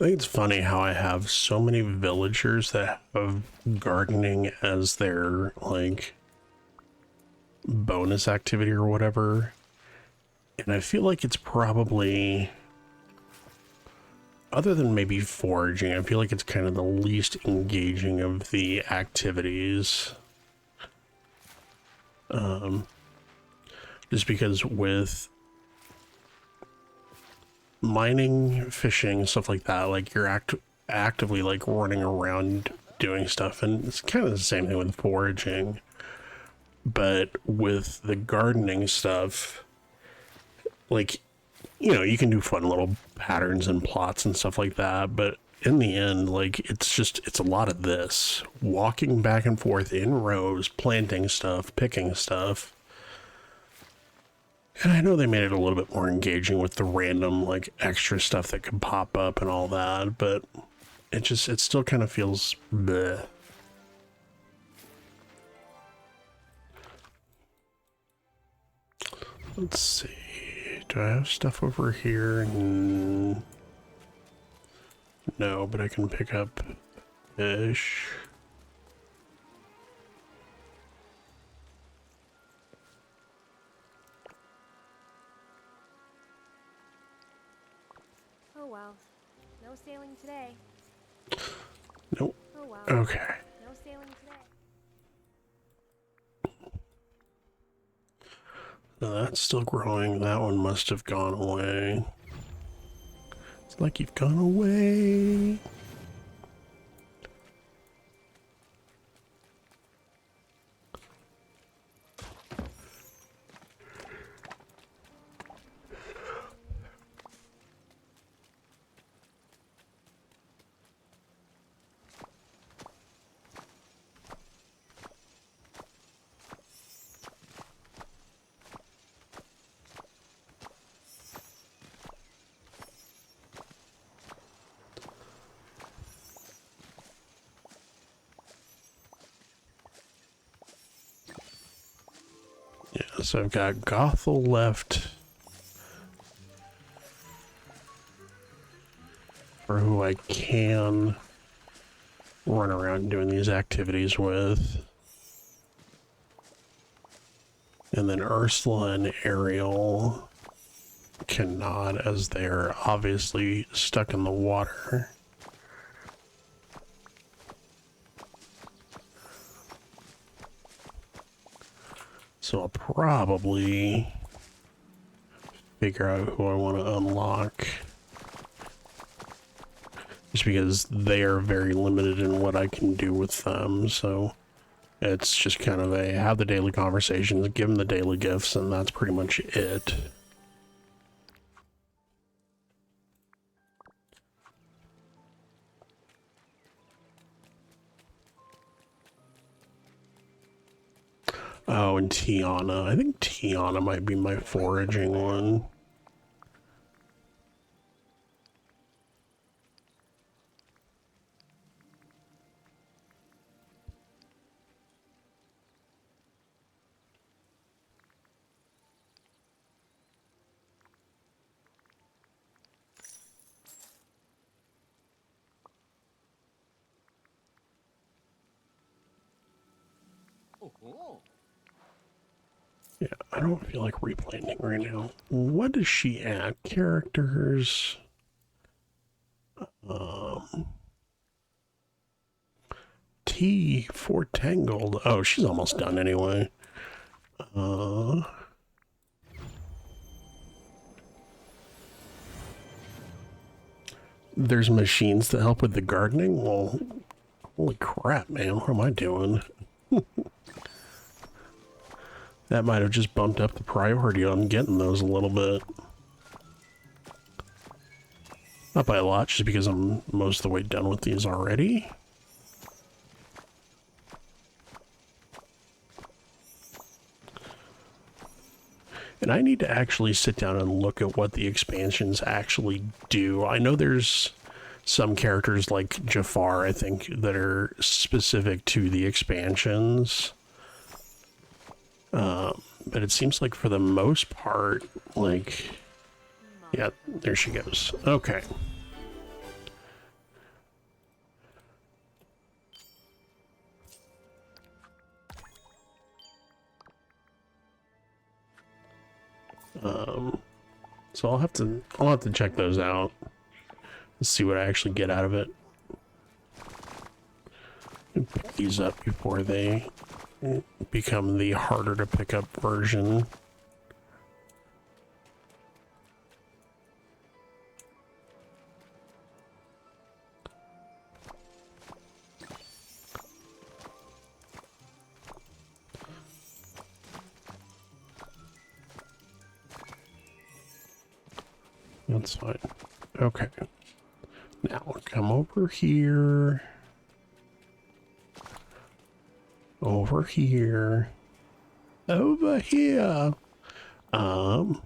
I think it's funny how I have so many villagers that have gardening as their, like, bonus activity or whatever. And I feel like it's probably, other than maybe foraging, I feel like it's kind of the least engaging of the activities. Just because with mining, fishing, stuff like that, like you're actively like running around doing stuff, and it's kind of the same thing with foraging. But with the gardening stuff, like, you know, you can do fun little patterns and plots and stuff like that, but in the end, like, it's a lot of this walking back and forth in rows, planting stuff, picking stuff. And I know they made it a little bit more engaging with the random, like, extra stuff that could pop up and all that, but it still kind of feels bleh. Let's see. Do I have stuff over here? No, but I can pick up fish. Oh well. No sailing today. Nope. Oh well. Okay. No sailing today. No, that's still growing. That one must have gone away. It's like you've gone away. Yeah, so I've got Gothel left for who I can run around doing these activities with. And then Ursula and Ariel cannot, as they're obviously stuck in the water. So I'll probably figure out who I want to unlock. Just because they are very limited in what I can do with them, so it's just kind of a have the daily conversations, give them the daily gifts, and that's pretty much it. Oh, and Tiana. I think Tiana might be my foraging one. Yeah, I don't feel like replanting right now. What is she at? Characters. T for Tangled. Oh, she's almost done anyway. There's machines that help with the gardening? Well, holy crap, man. What am I doing? That might have just bumped up the priority on getting those a little bit. Not by a lot, just because I'm most of the way done with these already. And I need to actually sit down and look at what the expansions actually do. I know there's some characters like Jafar, I think, that are specific to the expansions. But it seems like for the most part, like, yeah, there she goes. Okay. So I'll have to check those out. Let's see what I actually get out of it. And pick these up before they become the harder to pick up version. That's fine. Okay. Now come over here. Over here. Over here. Ooh,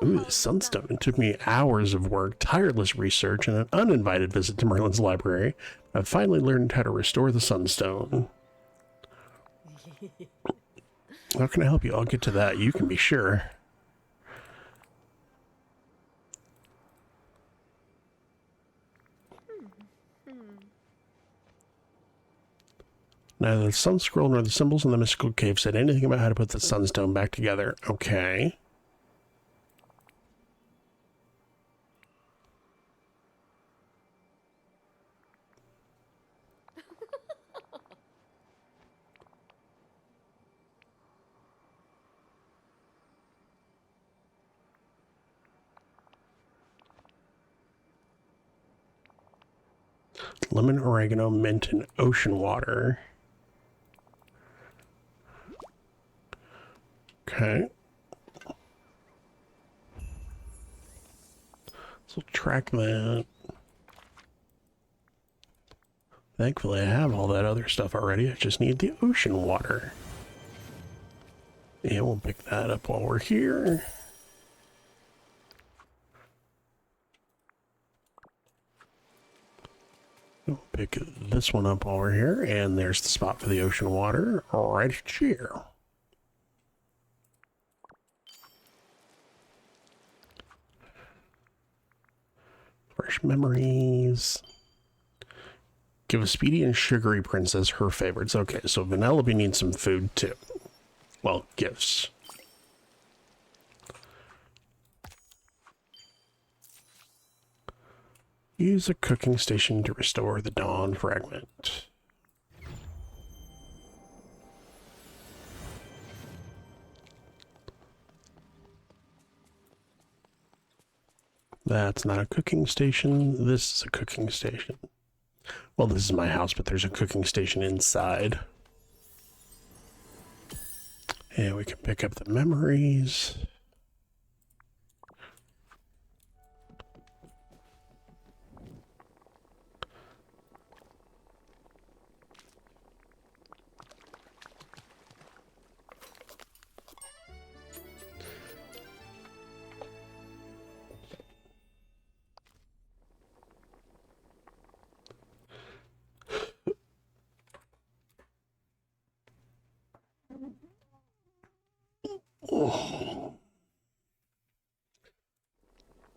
the Sunstone. It took me hours of work, tireless research, and an uninvited visit to Merlin's library. I've finally learned how to restore the Sunstone. How can I help you? I'll get to that, you can be sure. Neither the Sun Scroll nor the symbols in the mystical cave said anything about how to put the Sunstone back together. Okay. lemon, oregano, mint, and ocean water. Okay. So track that. Thankfully, I have all that other stuff already. I just need the ocean water. And we'll pick that up while we're here. We'll pick this one up while we're here. And there's the spot for the ocean water right here. Fresh memories. Give a speedy and sugary princess her favorites. Okay, so Vanellope needs some food too. Well, gifts. Use a cooking station to restore the dawn fragment. That's not a cooking station. This is a cooking station. Well, this is my house, but there's a cooking station inside. And we can pick up the memories.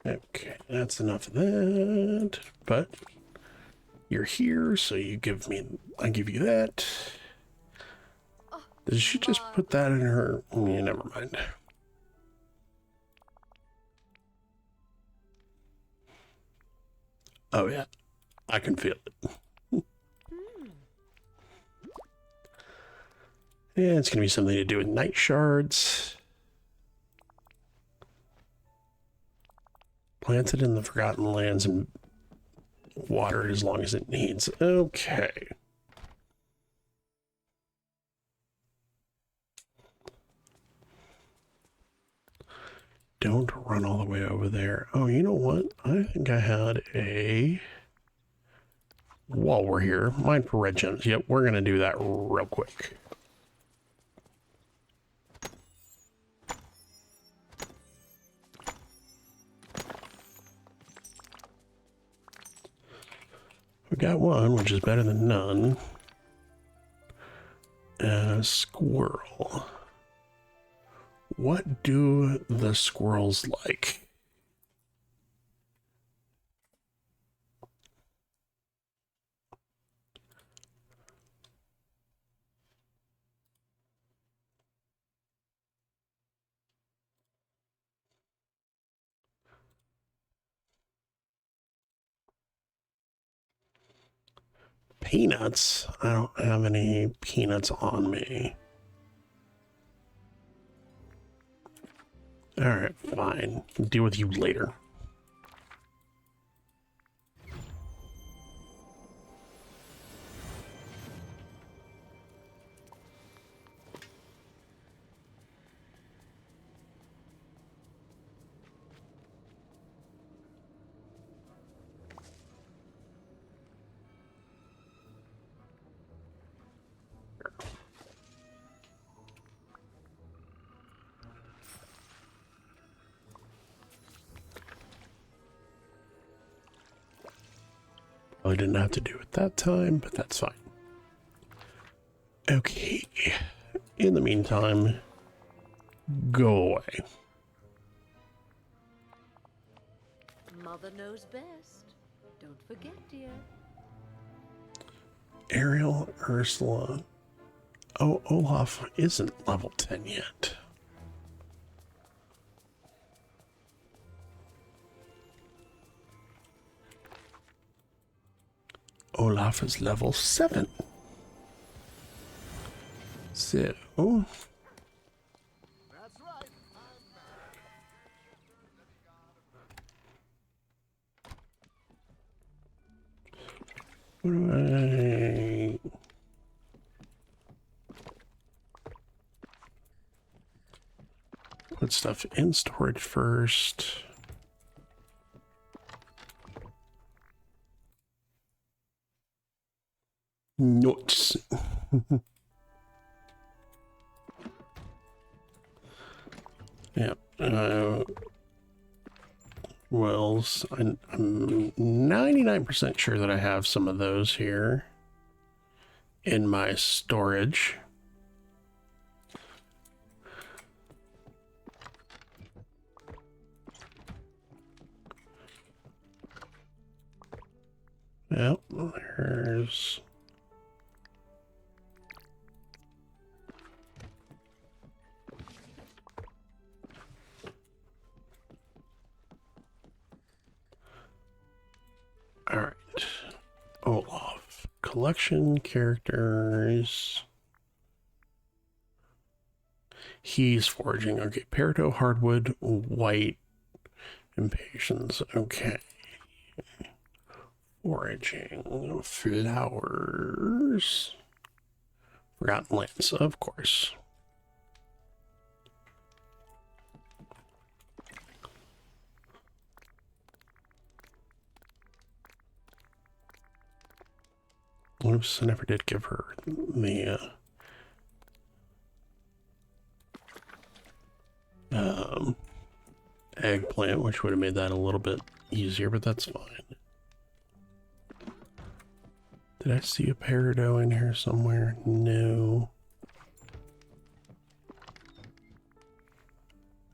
Okay, that's enough of that. But you're here, so I give you that. Did she just put that in her? Yeah, never mind. Oh yeah, I can feel it. Yeah, it's gonna be something to do with night shards. Planted in the Forgotten Lands and watered as long as it needs. Okay. Don't run all the way over there. Oh, you know what? I think I had a... While we're here, mine for red gems. Yep, we're going to do that real quick. We got one, which is better than none. Squirrel. What do the squirrels like? Peanuts? I don't have any peanuts on me. Alright, fine. Deal with you later. I didn't have to do it that time, but that's fine. Okay. In the meantime, go away. Mother knows best. Don't forget, dear. Ariel, Ursula. Oh, Olaf isn't level 10 yet. Olaf is level 7. So... What do I... Put stuff in storage first. Nuts. Yep. Wells. I'm 99% sure that I have some of those here in my storage. Yep, there's... All right. Olaf. Collection characters. He's foraging. Okay. Peridot, hardwood, white, impatience. Okay. Foraging. Flowers. Forgotten Lands, of course. Oops, I never did give her the eggplant, which would have made that a little bit easier, but that's fine. Did I see a peridot in here somewhere? No.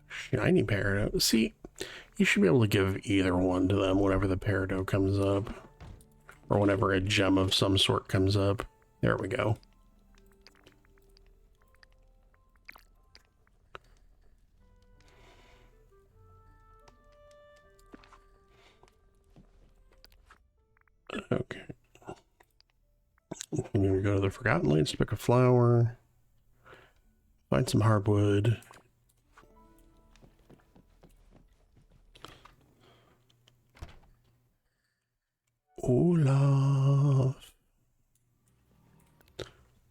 Shiny peridot. See, you should be able to give either one to them whenever the peridot comes up. Or whenever a gem of some sort comes up. There we go. Okay. I'm going to go to the Forgotten Lands to pick a flower. Find some hardwood. Olaf.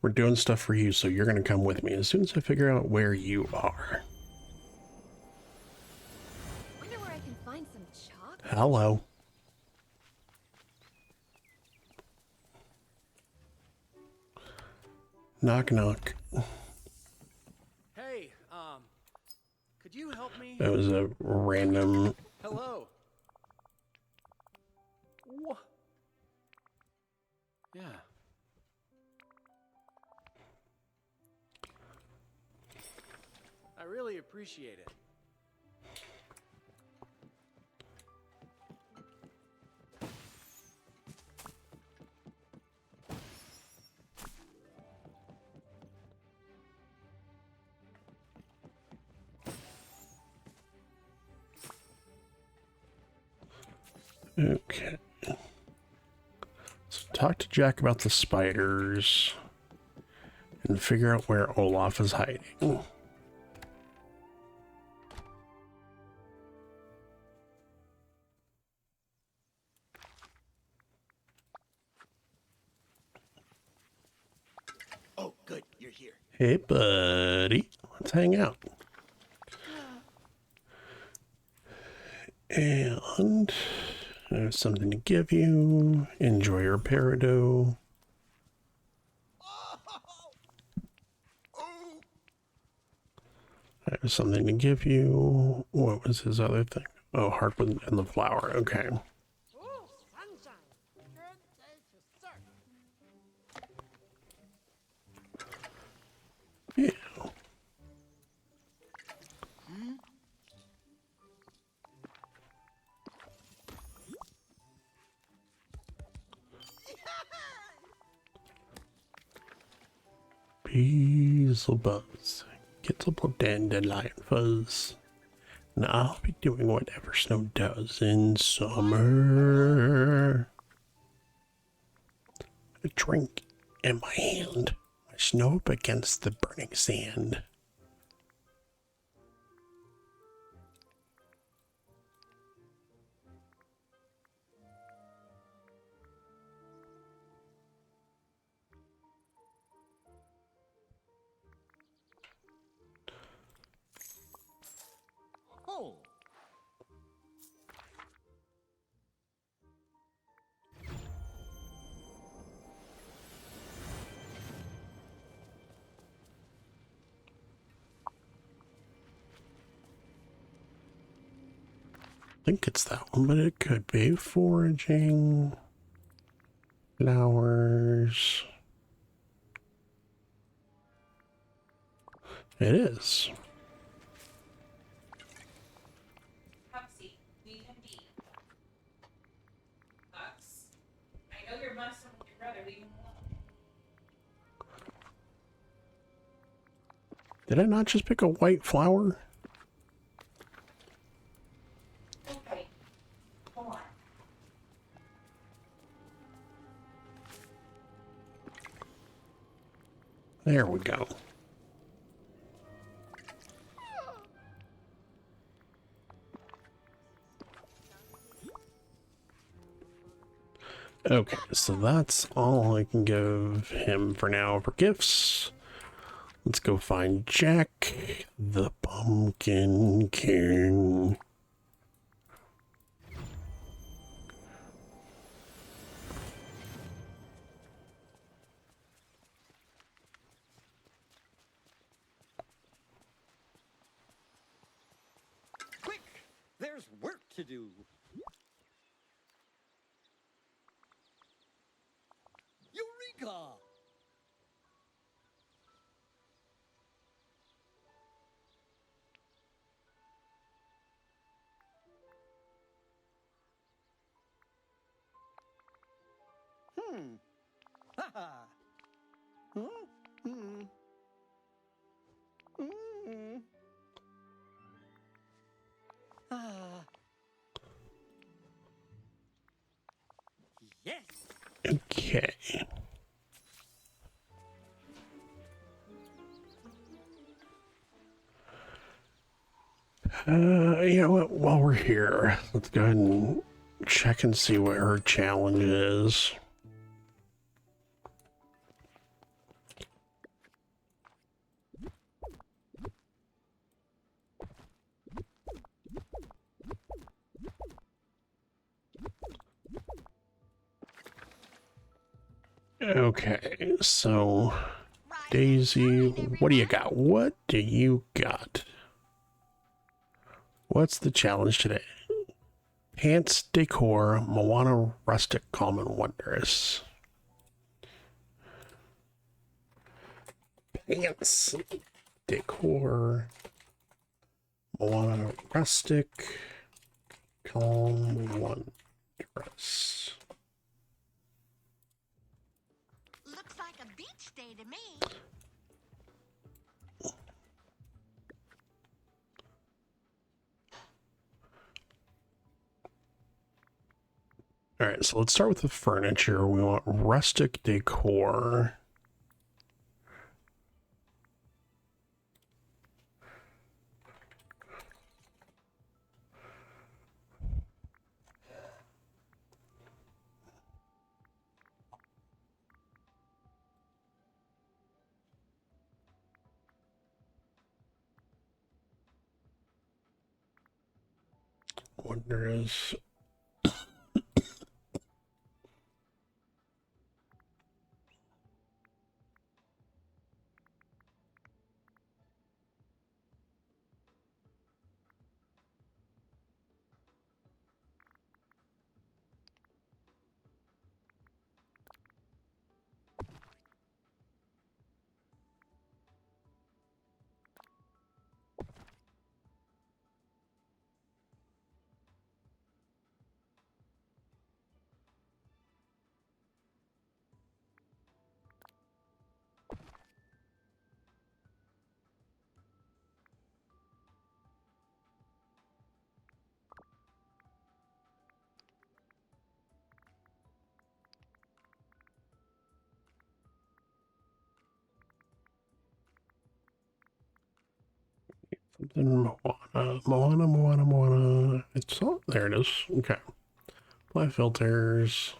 We're doing stuff for you, so you're going to come with me as soon as I figure out where you are. Wonder where I can find some chocolate. Hello. Knock, knock. Hey, could you help me? That was a random... Hello. What? Yeah. I really appreciate it. Okay. So talk to Jack about the spiders and figure out where Olaf is hiding. Oh, good, you're here. Hey, buddy. Let's hang out. And I have something to give you. Enjoy your peridot. I have something to give you. What was his other thing? Oh, hardwood and the flower. Okay. Oh, sunshine. Good day to surf. Yeah. Beelzebuzz. Get up a dandelion fuzz. And I'll be doing whatever snow does in summer. A drink in my hand. My snow up against the burning sand. think it's that one, but it could be. Foraging. Flowers. It is. Pepsi, leave him be. Hux, I know you're messing with your brother, leave him alone. Did I not just pick a white flower? Okay, hold on. There we go. Okay, so that's all I can give him for now for gifts. Let's go find Jack, the Pumpkin King. Quick! There's work to do. Eureka! Ha ha! Ah. Yes! Okay. You know what? While we're here, let's go ahead and check and see what her challenge is. Okay, so Daisy, what do you got? What do you got? What's the challenge today? Pants Decor, Moana Rustic, Calm and Wondrous. Pants Decor, Moana Rustic, Calm, Wondrous. Looks like a beach day to me. All right, so let's start with the furniture. We want rustic decor. Wondrous. Something Moana. It's all there. It is. Okay. Apply filters.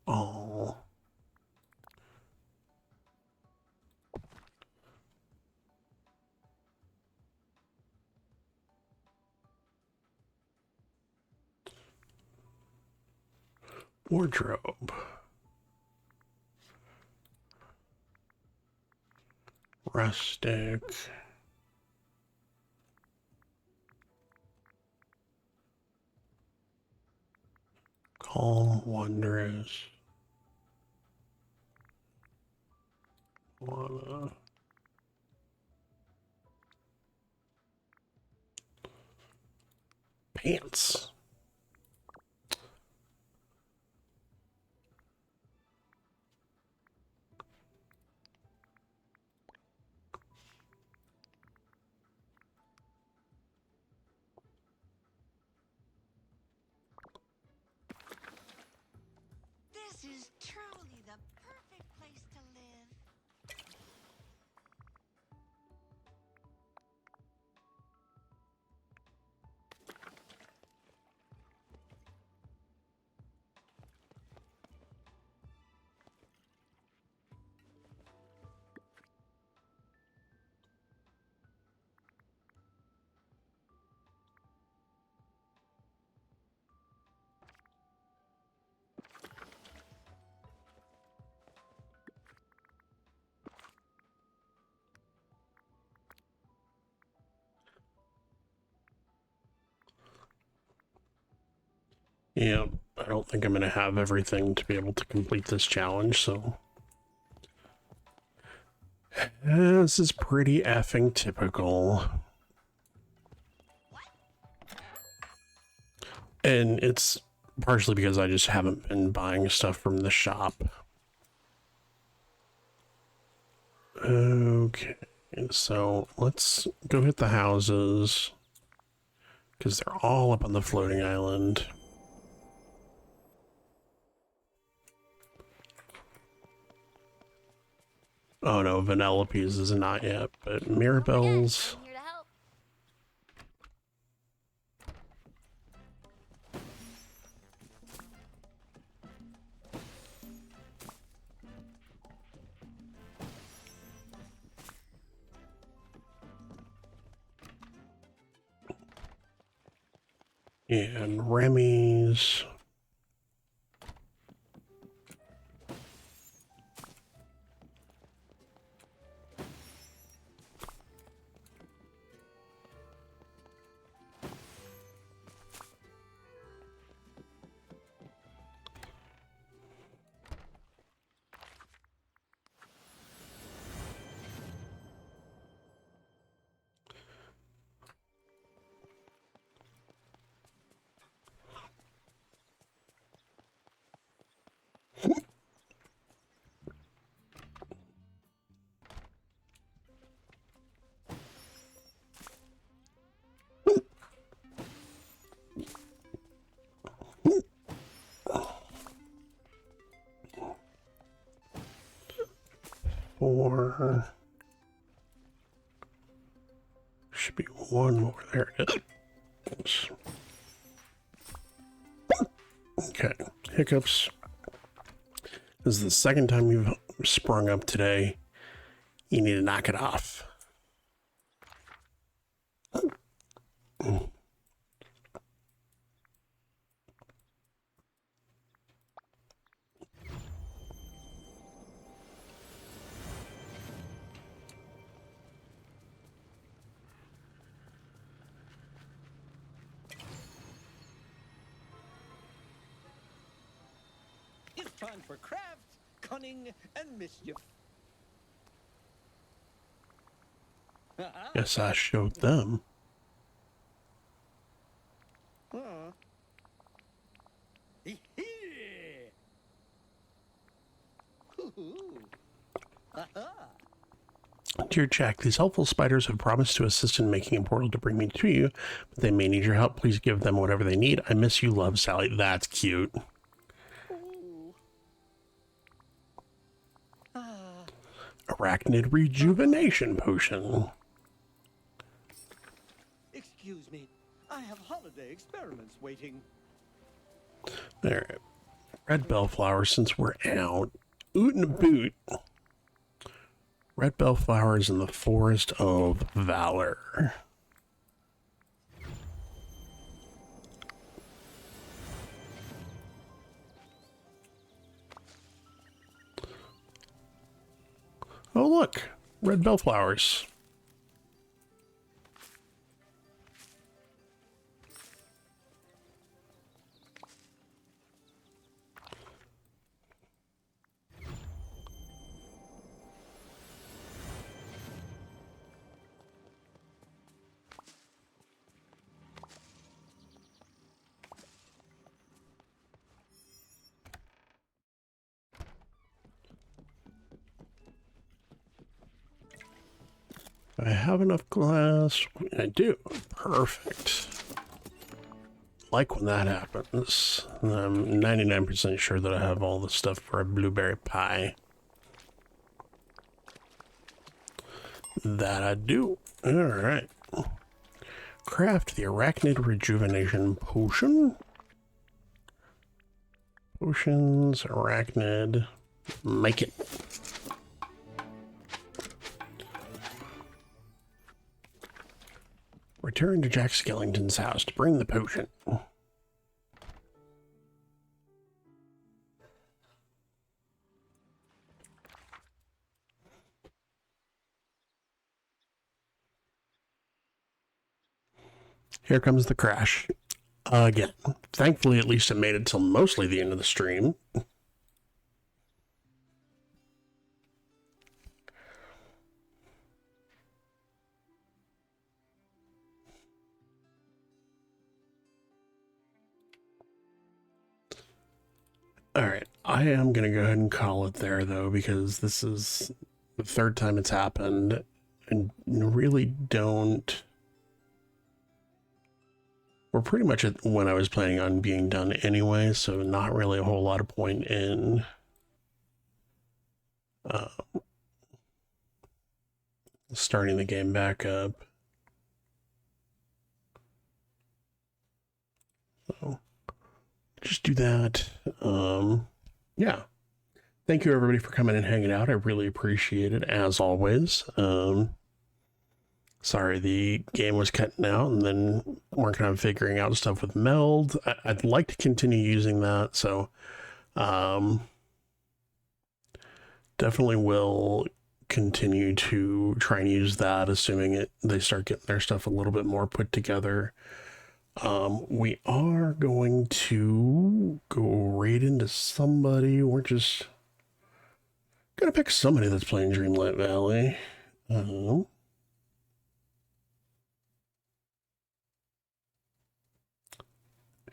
Oh. Wardrobe. Rustic. Calm, wondrous. Wanna. Pants. This is truly the perfect place to live. Yeah, I don't think I'm going to have everything to be able to complete this challenge, so... This is pretty effing typical. And it's partially because I just haven't been buying stuff from the shop. Okay, so let's go hit the houses, because they're all up on the floating island. Oh no, Vanellope's is not yet, but Mirabelle's... I'm here to help. And Remy's... Four. Should be one more. There it is. Okay, Hiccups. This is the second time you've sprung up today. You need to knock it off. It's time for craft, cunning, and mischief. Guess I showed them. Dear Jack, these helpful spiders have promised to assist in making a portal to bring me to you, but they may need your help. Please give them whatever they need. I miss you, love, Sally. That's cute. Arachnid rejuvenation potion. Excuse me, I have holiday experiments waiting. Alright. Red bellflower, since we're out. Oot and a boot. Red bellflowers in the Forest of Valor. Oh look, red bellflowers. I have enough glass. I do. Perfect. Like when that happens. I'm 99% sure that I have all the stuff for a blueberry pie. That I do. Alright. Craft the Arachnid Rejuvenation Potion. Potions, Arachnid. Make it. Return to Jack Skellington's house to bring the potion. Here comes the crash. Again. Thankfully, at least it made it till mostly the end of the stream. Alright, I am going to go ahead and call it there, though, because this is the third time it's happened, and really don't... We're pretty much at when I was planning on being done anyway, so not really a whole lot of point in starting the game back up. So just do that. Yeah. Thank you everybody for coming and hanging out. I really appreciate it, as always. Sorry, the game was cutting out, and then working on figuring out stuff with Meld. I'd like to continue using that, so definitely will continue to try and use that, assuming they start getting their stuff a little bit more put together. We are going to go right into somebody. We're just gonna pick somebody that's playing Dreamlight Valley.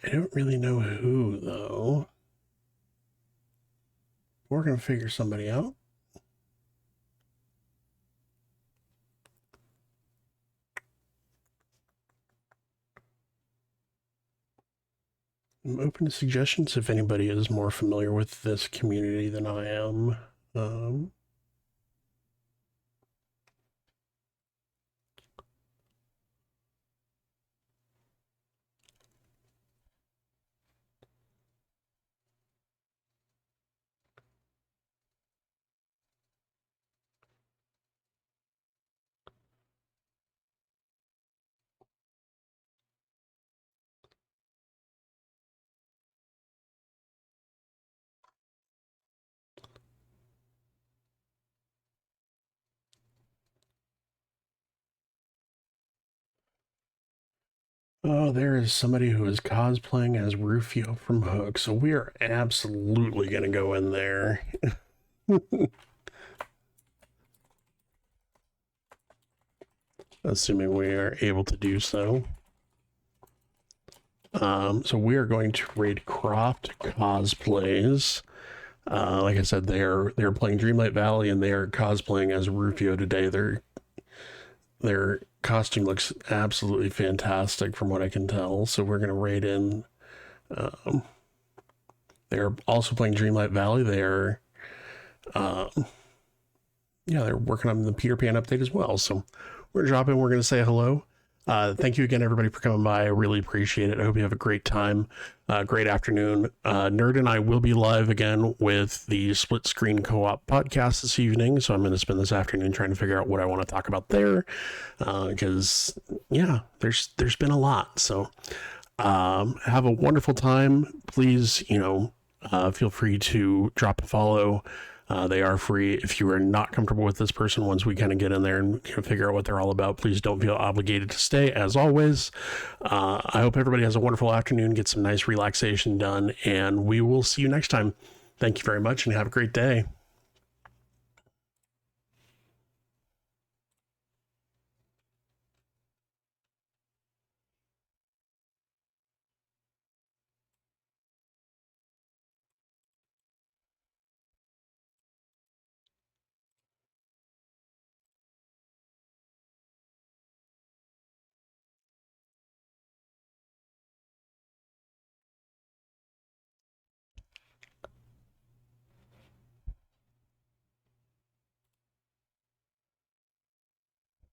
I don't really know who, though. We're going to figure somebody out. I'm open to suggestions if anybody is more familiar with this community than I am. Oh, there is somebody who is cosplaying as Rufio from Hook, so we are absolutely going to go in there. Assuming we are able to do so. So we are going to raid Croft Cosplays. Like I said, they're playing Dreamlight Valley, and they are cosplaying as Rufio today. Their costume looks absolutely fantastic from what I can tell. So we're going to raid in. They're also playing Dreamlight Valley. They're working on the Peter Pan update as well. So we're dropping. We're going to say hello. Thank you again, everybody, for coming by. I really appreciate it. I hope you have a great time, great afternoon. Nerd and I will be live again with the Split Screen Co-op podcast this evening. So I'm going to spend this afternoon trying to figure out what I want to talk about there. Because there's been a lot. So have a wonderful time. Please, feel free to drop a follow. They are free. If you are not comfortable with this person, once we kind of get in there and figure out what they're all about, please don't feel obligated to stay, as always. I hope everybody has a wonderful afternoon, get some nice relaxation done, and we will see you next time. Thank you very much, and have a great day.